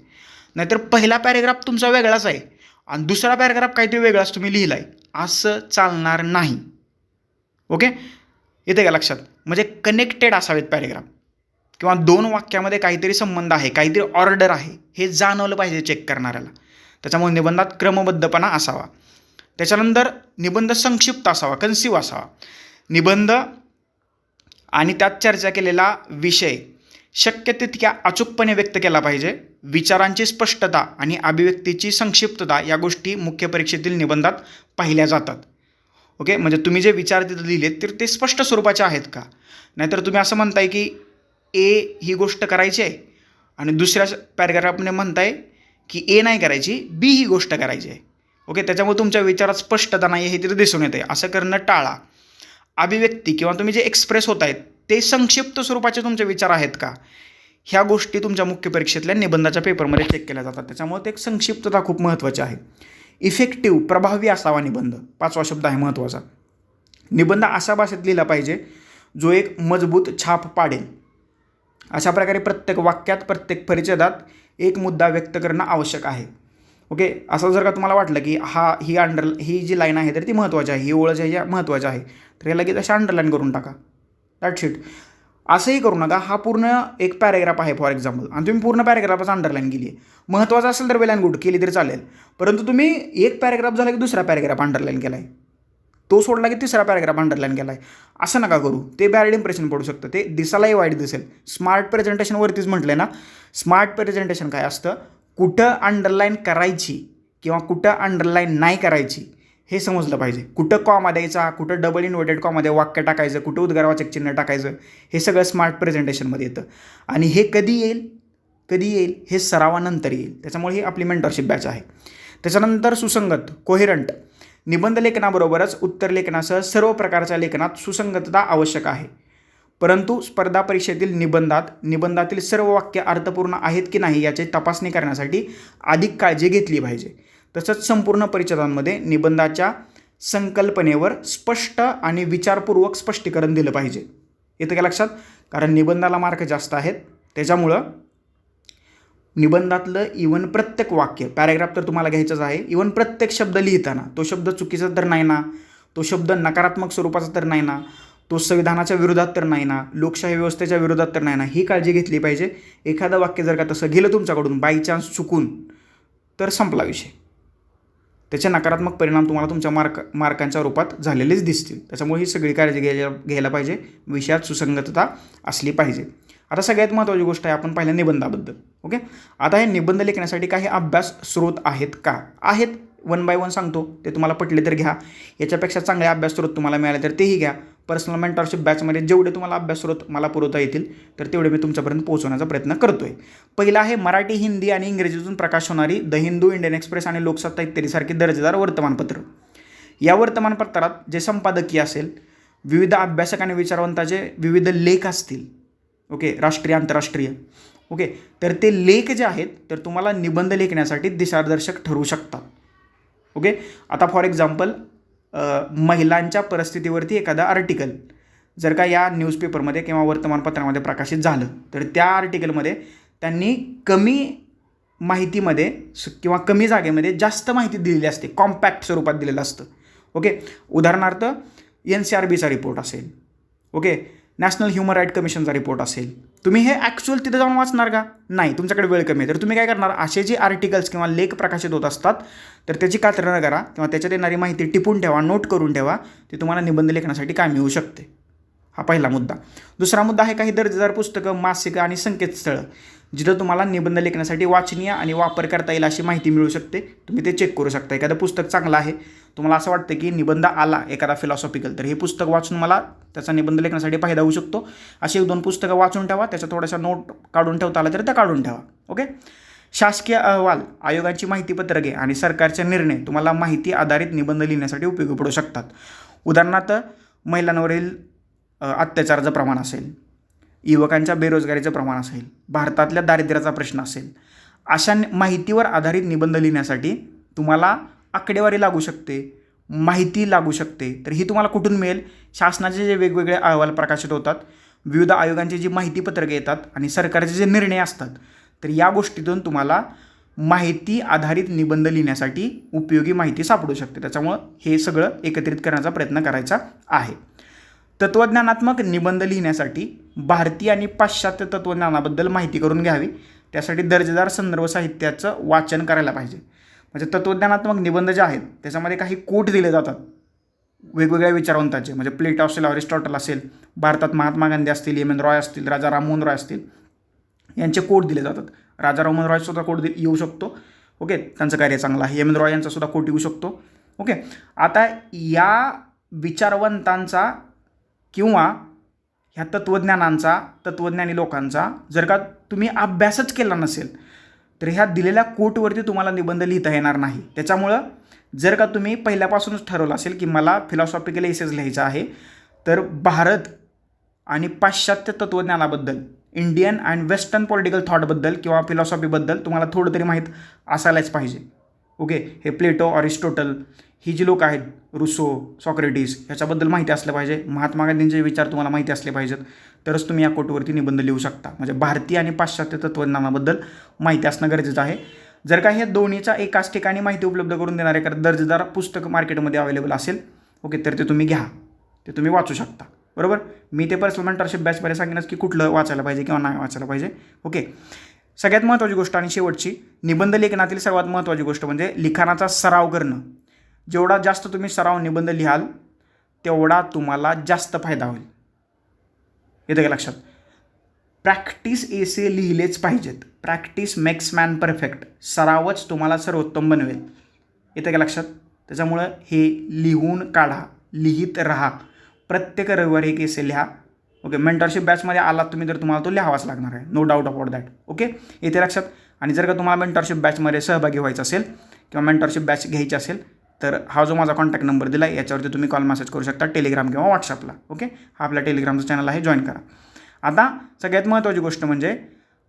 नाहीतर पहिला पॅरेग्राफ तुमचा वेगळाच आहे आणि दुसरा पॅरेग्राफ काहीतरी वेगळाच तुम्ही लिहिला आहे असं चालणार नाही. ओके, येते का लक्षात? म्हणजे कनेक्टेड असावेत पॅरेग्राफ, किंवा दोन वाक्यामध्ये काहीतरी संबंध आहे, काहीतरी ऑर्डर आहे, हे जाणवलं पाहिजे चेक करणाऱ्याला. त्याच्यामुळे निबंधात क्रमबद्धपणा असावा. त्याच्यानंतर निबंध संक्षिप्त असावा, कन्सिव्ह असावा. निबंध आणि त्यात चर्चा केलेला विषय शक्य तितक्या अचूकपणे व्यक्त केला पाहिजे. विचारांची स्पष्टता आणि अभिव्यक्तीची संक्षिप्तता या गोष्टी मुख्य परीक्षेतील निबंधात पाहिल्या जातात. ओके, म्हणजे तुम्ही जे विचार तिथं लिहिलेत तर ते स्पष्ट स्वरूपाचे आहेत का? नाहीतर तुम्ही असं म्हणताय की ए ही गोष्ट करायची आहे आणि दुसऱ्या पॅरेग्राफने म्हणताय की ए नाही करायची, बी ही गोष्ट करायची आहे. ओके, त्याच्यामुळे तुमच्या विचारात स्पष्टता नाही आहे हे तिथे दिसून येते. असं करणं टाळा. अभिव्यक्ती किंवा तुम्ही जे एक्सप्रेस होत आहेत ते संक्षिप्त स्वरूपाचे तुमचे विचार आहेत का, ह्या गोष्टी तुमच्या मुख्य परीक्षेतल्या निबंधाच्या पेपरमध्ये चेक केल्या जातात. त्याच्यामुळे ते एक संक्षिप्तता खूप महत्त्वाची आहे. इफेक्टिव्ह, प्रभावी असावा निबंध, 5वा शब्द आहे महत्त्वाचा. निबंध अशा भाषेत लिहिला पाहिजे जो एक मजबूत छाप पाडेल. अशा प्रकारे प्रत्येक वाक्यात, प्रत्येक परिच्छेदात एक मुद्दा व्यक्त करणं आवश्यक आहे. ओके, असं जर का तुम्हाला वाटलं की ही जी लाईन आहे तर ती महत्त्वाची आहे, ही ओळ जी आहे महत्त्वाची आहे, तर हे लगेच अशा अंडरलाईन करून टाका. That's it. असंही करू नका. हा पूर्ण एक पॅरेग्राफ आहे फॉर एक्झाम्पल, आणि तुम्ही पूर्ण पॅरेग्राफच अंडरलाईन केली आहे. महत्त्वाचं असेल तर वेल अँड गुड, केली तरी चालेल. परंतु तुम्ही एक पॅरेग्राफ झाला की दुसरा पॅरेग्राफ अंडरलाईन केला आहे, तो सोडला की तिसरा पॅरेग्राफ अंडरलाईन केला आहे, असं नका करू. ते बॅड इम्प्रेशन पडू शकतं, ते दिसायलाही वाईट दिसेल. स्मार्ट प्रेझेंटेशनवरतीच म्हटलं ना, स्मार्ट प्रेझेंटेशन काय असतं, कुठं अंडरलाईन करायची किंवा कुठं अंडरलाईन नाही करायची हे समजलं पाहिजे. कुठं कॉमा द्यायचा, कुठं डबल इन्व्हर्टेड कॉमध्ये वाक्य टाकायचं, कुठं उद्गारवाचक चिन्ह टाकायचं, हे सगळं स्मार्ट प्रेझेंटेशनमध्ये येतं. आणि हे कधी येईल हे सरावानंतर येईल. त्याच्यामुळे ही आपली मेंटरशिप बॅच आहे. त्याच्यानंतर सुसंगत, कोहेरंट. निबंध लेखनाबरोबरच उत्तर लेखनासह सर्व प्रकारच्या लेखनात सुसंगतता आवश्यक आहे. परंतु स्पर्धा परीक्षेतील निबंधातील सर्व वाक्य अर्थपूर्ण आहेत की नाही याची तपासणी करण्यासाठी अधिक काळजी घेतली पाहिजे. तसंच संपूर्ण परिच्छेदांमध्ये निबंधाच्या संकल्पनेवर स्पष्ट आणि विचारपूर्वक स्पष्टीकरण दिलं पाहिजे. येतं का लक्षात? कारण निबंधाला मार्क जास्त आहेत, त्याच्यामुळं निबंधातलं इवन प्रत्येक वाक्य, पॅरेग्राफ तर तुम्हाला घ्यायचंच आहे, इवन प्रत्येक शब्द लिहिताना तो शब्द चुकीचा तर नाही ना, तो शब्द नकारात्मक स्वरूपाचा तर नाही ना, तो संविधानाच्या विरोधात तर नाही ना, लोकशाही व्यवस्थेच्या विरोधात तर नाही ना, ही काळजी घेतली पाहिजे. एखादं वाक्य जर का तसं गेलं तुमच्याकडून बाय चान्स चुकून, तर संपला विषय. त्याचे नकारात्मक परिणाम तुम्हाला तुमच्या मार्कांच्या रूपात झालेलेच दिसतील. त्याच्यामुळे ही सगळी काळजी घ्यायला पाहिजे. विषयात सुसंगतता असली पाहिजे. आता सगळ्यात महत्त्वाची गोष्ट आहे, आपण पाहिलं निबंधाबद्दल. ओके, आता हे निबंध लेखनासाठी काही अभ्यास स्रोत आहेत का? आहेत, 1 बाय 1 सांगतो. ते तुम्हाला पटले तर घ्या. याच्यापेक्षा चांगले अभ्यास स्रोत तुम्हाला मिळाले तर तेही घ्या. पर्सनल मेंटरशिप बॅचमध्ये जेवढे तुम्हाला अभ्यास स्रोत मला पुरवता येतील तर तेवढे मी तुमच्यापर्यंत पोहोचवण्याचा प्रयत्न करतो आहे. पहिला आहे मराठी, हिंदी आणि इंग्रजीतून प्रकाश होणारी द हिंदू, इंडियन एक्सप्रेस आणि लोकसत्ता इत्यादीसारखी दर्जेदार वर्तमानपत्र. या वर्तमानपत्रात जे संपादकीय असेल, विविध अभ्यासक आणि विचारवंताचे विविध लेख असतील, ओके, राष्ट्रीय आंतरराष्ट्रीय, ओके, तर ते लेख जे आहेत तर तुम्हाला निबंध लेखण्यासाठी दिशादर्शक ठरू शकतात. ओके, आता फॉर एक्झाम्पल महिलांच्या परिस्थितीवरती एखादा आर्टिकल जर का या न्यूजपेपरमध्ये किंवा वर्तमानपत्रामध्ये प्रकाशित झालं तर त्या आर्टिकलमध्ये त्यांनी कमी माहितीमध्ये किंवा कमी जागेमध्ये जास्त माहिती दिलेली असते, कॉम्पॅक्ट स्वरूपात दिलेलं असतं. ओके, उदाहरणार्थ NCRBचा रिपोर्ट असेल, ओके, नॅशनल ह्युमन राईट कमिशनचा रिपोर्ट असेल. तुम्ही हे ॲक्च्युअल तिथे जाऊन वाचणार का? नाही, तुमच्याकडे वेळ कमी आहे. तर तुम्ही काय करणार, असे जे आर्टिकल्स किंवा लेख प्रकाशित होत असतात तर त्याची कात्रणं करा किंवा त्याच्यात येणारी माहिती टिपून ठेवा, नोट करून ठेवा. ती तुम्हाला निबंध लेखनासाठी कामी येऊ शकते. हा पहिला मुद्दा. दुसरा मुद्दा आहे काही दर्जेदार पुस्तकं, मासिकं आणि संकेतस्थळं जिथं तुम्हाला निबंध लेखनासाठी वाचनीय आणि वापर करता येईल अशी माहिती मिळू शकते. तुम्ही ते चेक करू शकता. एखादं पुस्तक चांगलं आहे, तुम्हाला असं वाटतं की निबंध आला एखादा फिलॉसॉफिकल, तर हे पुस्तक वाचून मला त्याचा निबंध लेखनासाठी फायदा होऊ शकतो. अशी 1-2 पुस्तकं वाचून ठेवा. त्याच्या थोड्याशा नोट काढून ठेवता आला तर त्या काढून ठेवा. ओके, शासकीय अहवाल, आयोगांची माहितीपत्रके आणि सरकारचे निर्णय तुम्हाला माहिती आधारित निबंध लिहिण्यासाठी उपयोगी पडू शकतात. उदाहरणार्थ महिलांवरील अत्याचाराचं प्रमाण असेल, युवकांच्या बेरोजगारीचं प्रमाण असेल, भारतातल्या दारिद्र्याचा प्रश्न असेल, अशा माहितीवर आधारित निबंध लिहिण्यासाठी तुम्हाला आकडेवारी लागू शकते, माहिती लागू शकते. तर ही तुम्हाला कुठून मिळेल? शासनाचे जे वेगवेगळे अहवाल प्रकाशित होतात, विविध आयोगांची जी माहितीपत्रके येतात आणि सरकारचे जे निर्णय असतात, तर या गोष्टीतून तुम्हाला माहिती आधारित निबंध लिहिण्यासाठी उपयोगी माहिती सापडू शकते. त्याच्यामुळं हे सगळं एकत्रित करण्याचा प्रयत्न करायचा आहे. तत्त्वज्ञानात्मक निबंध लिहिण्यासाठी भारतीय आणि पाश्चात्य तत्त्वज्ञानाबद्दल माहिती करून घ्यावी. त्यासाठी दर्जेदार संदर्भ साहित्याचं वाचन करायला पाहिजे. म्हणजे तत्त्वज्ञानात्मक निबंध जे आहेत त्याच्यामध्ये काही कोट दिले जातात वेगवेगळ्या विचारवंतांचे. म्हणजे प्लेटो असेल, अरिस्टॉटल असेल, भारतात महात्मा गांधी असतील, एम एन रॉय असतील, राजा राममोहन रॉय असतील, यांचे कोट दिले जातात. राजा राममोहन रॉय सुद्धा कोट येऊ शकतो. ओके, त्यांचं कार्य चांगलं आहे. एम एन रॉय यांचा सुद्धा कोट येऊ शकतो. ओके, आता या विचारवंतांचा किंवा ह्या तत्त्वज्ञानी लोकांचा जर का तुम्ही अभ्यासच केला नसेल तर ह्या दिलेल्या कोटवरती तुम्हाला निबंध लिहिता येणार नाही. त्याच्यामुळं जर का तुम्ही पहिल्यापासूनच ठरवलं असेल की मला फिलॉसॉफिकल एसेज लिहायचं आहे, तर भारत आणि पाश्चात्य तत्त्वज्ञानाबद्दल, इंडियन अँड वेस्टर्न पॉलिटिकल थॉटबद्दल किंवा फिलॉसॉफीबद्दल तुम्हाला थोडं तरी माहीत असायलाच पाहिजे. ओके, हे प्लेटो, अरिस्टॉटल ही जी लोक आहेत, रुसो, सॉक्रेटिस, ह्याच्याबद्दल माहिती असलं पाहिजे. महात्मा गांधींचे विचार तुम्हाला माहिती असले पाहिजेत, तरच तुम्ही या कोटवरती निबंध लिहू शकता. म्हणजे भारतीय आणि पाश्चात्य तत्त्वज्ञानाबद्दल माहिती असणं गरजेचं आहे. जर का हे दोन्हीचा एकाच ठिकाणी माहिती उपलब्ध करून देणारे एखादं दर्जेदार पुस्तक मार्केटमध्ये अवेलेबल असेल, ओके, तर ते तुम्ही घ्या, ते तुम्ही वाचू शकता. बरोबर, मी ते पर्सनल मेंटरशिप बॅचमध्ये सांगेनच की कुठलं वाचायला पाहिजे किंवा नाही वाचायला पाहिजे. ओके, सगळ्यात महत्त्वाची गोष्ट आणि शेवटची, निबंध लेखनातील सर्वात महत्त्वाची गोष्ट म्हणजे लिखाणाचा सराव करणं. जेवढा जास्त तुम्ही सराव निबंध लिहाल तेवढा तुम्हाला जास्त फायदा होईल. येतं का लक्षात? प्रॅक्टिस एसे लिहिलेच पाहिजेत. Practice makes man perfect. सरावच तुम्हाला सर्वोत्तम बनवेल. येतं का लक्षात? त्याच्यामुळं हे लिहून काढा, लिहित राहा. प्रत्येक रविवारी एक एसे लिहा. ओके, मेंटरशिप बॅचमध्ये आलात तुम्ही तर तुम्हाला तो लिहावाच लागणार आहे, no doubt about that. Okay, येते लक्षात? आणि जर का तुम्हाला मेंटरशिप बॅचमध्ये सहभागी व्हायचं असेल किंवा मेंटरशिप बॅच घ्यायची असेल तर हा जो माझा कॉन्टॅक्ट नंबर दिला आहे याच्यावरती तुम्ही कॉल मेसेज करू शकता, टेलिग्राम किंवा व्हॉट्सअपला. ओके, हा आपला टेलिग्रामचा चॅनल आहे, जॉईन करा. आता सगळ्यात महत्त्वाची गोष्ट म्हणजे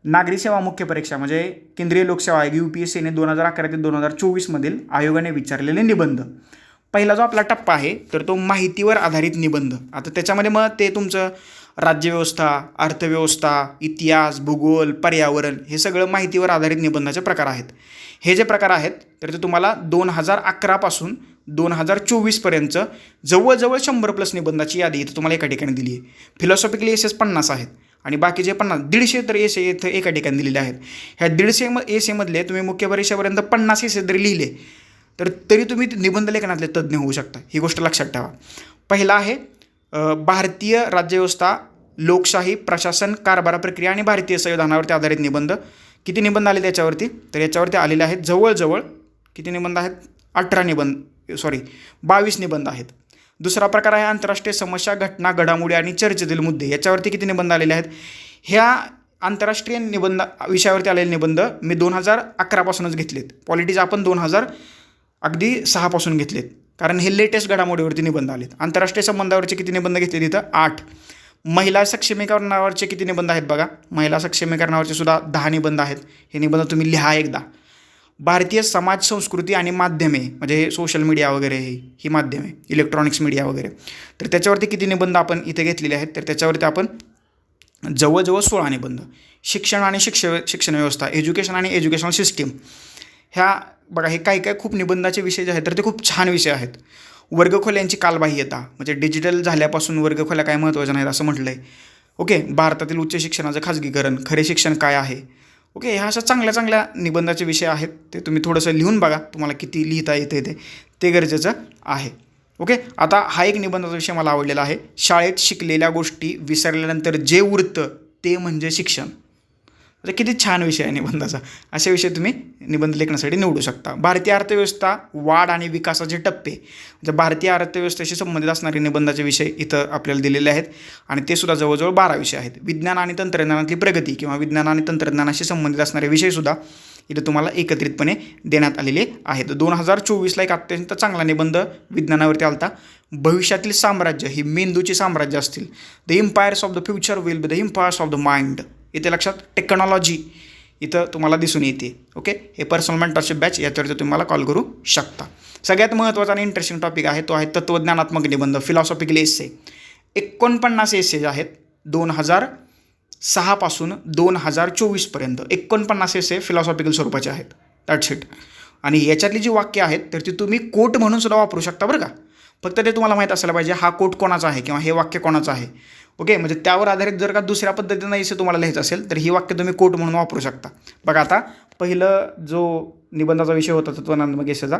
नागरी सेवा मुख्य परीक्षा म्हणजे केंद्रीय लोकसेवा आयोग UPSCने 2011 ते 2024 आयोगाने विचारलेले निबंध. पहिला जो आपला टप्पा आहे तर तो माहितीवर आधारित निबंध. आता त्याच्यामध्ये मग ते तुमचं राज्यव्यवस्था, अर्थव्यवस्था, इतिहास, भूगोल, पर्यावरण हे सगळं माहितीवर आधारित निबंधाचे प्रकार आहेत. हे जे प्रकार आहेत तर ते तुम्हाला 2011 पासून 2024 जवळजवळ 100+ निबंधाची यादी इथं तुम्हाला एका ठिकाणी दिली आहे. फिलॉसॉफिकल एसेस 50 आहेत आणि बाकीचे 150 तर एसे इथं एका ठिकाणी दिलेले आहेत. ह्या 150 एसेमधले तुम्ही मुख्य परीक्षेपर्यंत 50 एसे जरी लिहिले तर तरी तुम्ही निबंध लेखनातले तज्ज्ञ होऊ शकता. ही गोष्ट लक्षात ठेवा. पहिला आहे भारतीय राज्यव्यवस्था, लोकशाही, प्रशासन, कारभार प्रक्रिया आणि भारतीय संविधानावरती आधारित निबंध. किती निबंध आले त्याच्यावरती? तर याच्यावरती आलेले आहेत जवळजवळ किती निबंध आहेत? 22 निबंध आहेत. दुसरा प्रकार आहे आंतरराष्ट्रीय समस्या, घटना, घडामोडी आणि चर्चेतील मुद्दे. याच्यावरती किती निबंध आलेले आहेत? ह्या आंतरराष्ट्रीय निबंध विषयावरती आलेले निबंध मी 2011 पासूनच घेतलेत. पॉलिटिक्स आपण 2006 पासून घेतलेत, कारण हे लेटेस्ट घडामोडीवरती निबंध आलेत. आंतरराष्ट्रीय संबंधावरचे किती निबंध घेतले तिथं? 8. महिला सक्षमीकरणावरचे किती निबंध आहेत बघा? महिला सक्षमीकरणावरचे सुद्धा 10 निबंध आहेत. हे निबंध तुम्ही लिहा एकदा. भारतीय समाज, संस्कृती आणि माध्यमे म्हणजे सोशल मीडिया वगैरे ही माध्यमे, इलेक्ट्रॉनिक्स मीडिया वगैरे, तर त्याच्यावरती किती निबंध आपण इथे घेतलेले आहेत? तर त्याच्यावरती आपण जवळजवळ 16 निबंध. शिक्षण आणि शिक्षण व्यवस्था, एज्युकेशन आणि एज्युकेशनल सिस्टीम, ह्या बघा हे काही खूप निबंधाचे विषय जे आहेत तर ते खूप छान विषय आहेत. वर्गखोल्यांची कालबाह्यता म्हणजे डिजिटल झाल्यापासून वर्गखोल्या काय महत्त्वाच्या नाहीत असं म्हटलं आहे. ओके, भारतातील उच्च शिक्षणाचं खाजगीकरण, खरे शिक्षण काय आहे. ओके, ह्या अशा चांगल्या निबंधाचे विषय आहेत. ते तुम्ही थोडंसं लिहून बघा, तुम्हाला किती लिहिता येते ते गरजेचं आहे. ओके, आता हा एक निबंधाचा विषय मला आवडलेला आहे. शाळेत शिकलेल्या गोष्टी विसरल्यानंतर जे उरतं ते म्हणजे शिक्षण. म्हणजे किती छान विषय आहे निबंधाचा. असे विषय तुम्ही निबंध लेखनासाठी निवडू शकता. भारतीय अर्थव्यवस्था, वाढ आणि विकासाचे टप्पे म्हणजे भारतीय अर्थव्यवस्थेशी संबंधित असणारे निबंधाचे विषय इथं आपल्याला दिलेले आहेत आणि ते सुद्धा जवळजवळ 12 विषय आहेत. विज्ञान आणि तंत्रज्ञानातली प्रगती किंवा विज्ञान आणि तंत्रज्ञानाशी संबंधित असणारे विषयसुद्धा इथं तुम्हाला एकत्रितपणे देण्यात आलेले आहेत. 2024 एक अत्यंत चांगला निबंध विज्ञानावरती आलता. भविष्यातील साम्राज्य ही मेंदूची साम्राज्य असतील. The empires of the future will be the empires of the mind. इथे लक्षात, टेक्नॉलॉजी इथं तुम्हाला दिसून येते. ओके, हे पर्सनल मेंटरशिप बॅच याच्यावरती तुम्ही मला कॉल करू शकता. सगळ्यात महत्त्वाचा आणि इंटरेस्टिंग टॉपिक आहे तो आहे तत्त्वज्ञानात्मक निबंध, फिलॉसॉफिकल एसे. 49 एसेज आहेत 2006 पासून 2024 49 एसे फिलॉसॉफिकल स्वरूपाचे आहेत. That's it. आणि याच्यातली जी वाक्य आहेत तर ती तुम्ही कोट म्हणून सुद्धा वापरू शकता बरं का. फक्त ते तुम्हाला माहीत असायला पाहिजे हा कोट कोणाचा आहे किंवा हे वाक्य कोणाचं आहे. ओके, म्हणजे त्यावर आधारित जर का दुसऱ्या पद्धतीनं इसे तुम्हाला लिहायचं असेल तर ही वाक्य तुम्ही कोट म्हणून वापरू शकता. बघा आता पहिलं जो निबंधाचा विषय होता तत्वज्ञानात्मक एसेचा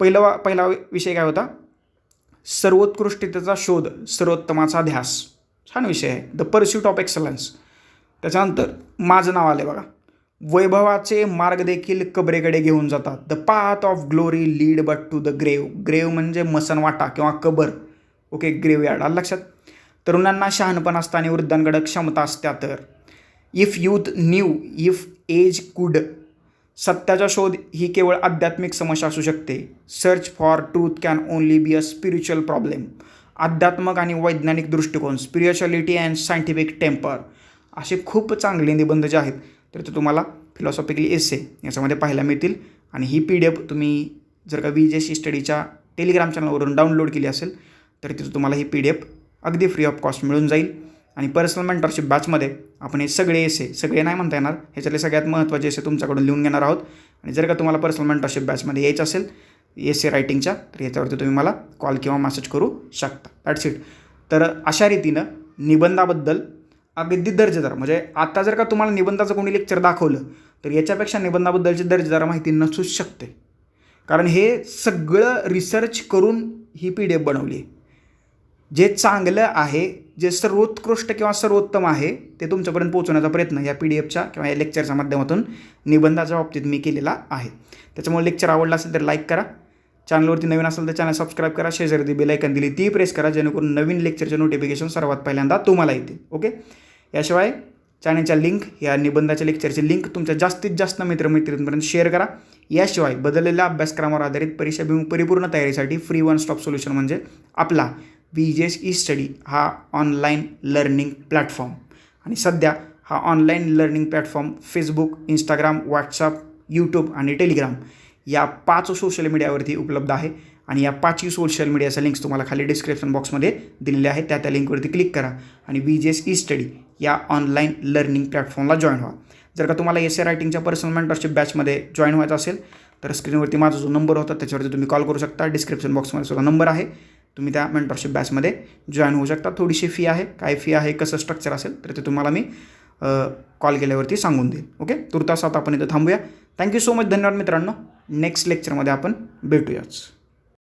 पहिला विषय काय होता, सर्वोत्कृष्टतेचा शोध, सर्वोत्तमाचा ध्यास. छान विषय आहे, द पर्स्यूट ऑफ एक्सलन्स. त्याच्यानंतर माझं नाव आले बघा, वैभवाचे मार्ग देखील कबरेकडे घेऊन जातात. The path of glory lead but to the grave. Grave म्हणजे मसनवाटा किंवा कबर. ओके, ग्रेवयार्ड आलं लक्षात. तरुणांना शहाणपण असतं आणि वृद्धांकडे क्षमता असत्या तर. If youth knew if age could. सत्याचा शोध ही केवळ आध्यात्मिक समस्या असू शकते. Search for truth can only be a spiritual problem. अध्यात्मक आणि वैज्ञानिक दृष्टिकोन, स्पिरिच्युअलिटी अँड सायंटिफिक टेम्पर. असे खूप चांगले निबंध जे आहेत तर ते तुम्हाला फिलॉसॉफिकली एसे याच्यामध्ये पाहायला मिळतील. आणि ही PDF तुम्ही जर का VJC स्टडीच्या टेलिग्राम चॅनलवरून डाउनलोड केली असेल तर तिथं तुम्हाला ही PDF अगदी फ्री ऑफ कॉस्ट मिळून जाईल. आणि पर्सनल मेंटरशिप बॅचमध्ये आपण हे सगळे नाही म्हणता येणार, ह्याच्यातले सगळ्यात महत्त्वाचे एसे तुमच्याकडून लिहून घेणार आहोत. आणि जर का तुम्हाला पर्सनल मेंटरशिप बॅचमध्ये यायचं असेल एसे रायटिंगच्या तर याच्यावरती तुम्ही मला कॉल किंवा मेसेज करू शकता. That's it. तर अशा रीतीनं निबंधाबद्दल अगदी दर्जेदार, म्हणजे आता जर का तुम्हाला निबंधाचं कोणी लेक्चर दाखवलं तर याच्यापेक्षा निबंधाबद्दलची दर्जेदार माहिती नसूच शकते. कारण हे सगळं रिसर्च करून ही PDF बनवली आहे. जे चांगलं आहे, जे सर्वोत्कृष्ट किंवा सर्वोत्तम आहे ते तुमच्यापर्यंत पोहोचवण्याचा प्रयत्न या PDFच्या किंवा या लेक्चरच्या माध्यमातून निबंधाच्या बाबतीत मी केलेला आहे. त्याच्यामुळे लेक्चर आवडला असेल तर लाईक करा, चॅनलवरती नवीन असेल तर चॅनल सबस्क्राईब करा, शेजारी बेल आयकॉन दिली ती प्रेस करा जेणेकरून नवीन लेक्चरचे नोटिफिकेशन सर्वात पहिल्यांदा तुम्हाला येतील. ओके, याशिवाय चॅनलच्या लिंक, या निबंधाच्या लेक्चरची लिंक तुमच्या जास्तीत जास्त मित्रमैत्रिणींपर्यंत शेअर करा. याशिवाय बदललेल्या अभ्यासक्रमावर आधारित परीक्षाभिमुख परिपूर्ण तयारीसाठी फ्री वन स्टॉप सोल्युशन म्हणजे आपला VJC स्टडी हा ऑनलाईन लर्निंग प्लॅटफॉर्म. आणि सध्या हा online learning platform Facebook, Instagram, WhatsApp, YouTube आणि टेलिग्राम या 5 सोशल मीडियावरती उपलब्ध आहे. आणि या 5ही सोशल मीडियाच्या लिंक्स तुम्हाला खाली डिस्क्रिप्शन बॉक्समध्ये दिलेले आहेत. त्या लिंकवरती क्लिक करा आणि VJC स्टडी या ऑनलाईन लर्निंग प्लॅटफॉर्मला जॉईन व्हा. जर का तुम्हाला एसे रायटिंगच्या पर्सनल मेंटरशिप बॅचमध्ये जॉईन व्हायचं असेल तर स्क्रीनवरती माझा जो नंबर होता त्याच्यावरती तुम्ही कॉल करू शकता. डिस्क्रिप्शन बॉक्समध्ये सुद्धा नंबर आहे, तुम्ही त्या मेंटरशिप बॅचमध्ये जॉईन होऊ शकता. थोडीशी फी आहे, काय फी आहे, कसं स्ट्रक्चर असेल तर ते तुम्हाला मी कॉल केल्यावरती सांगून देईन. ओके, तुर्तास आता आपण इथं थांबूया. थँक्यू सो मच, धन्यवाद मित्रांनो. नेक्स्ट लेक्चरमध्ये आपण भेटूयाच.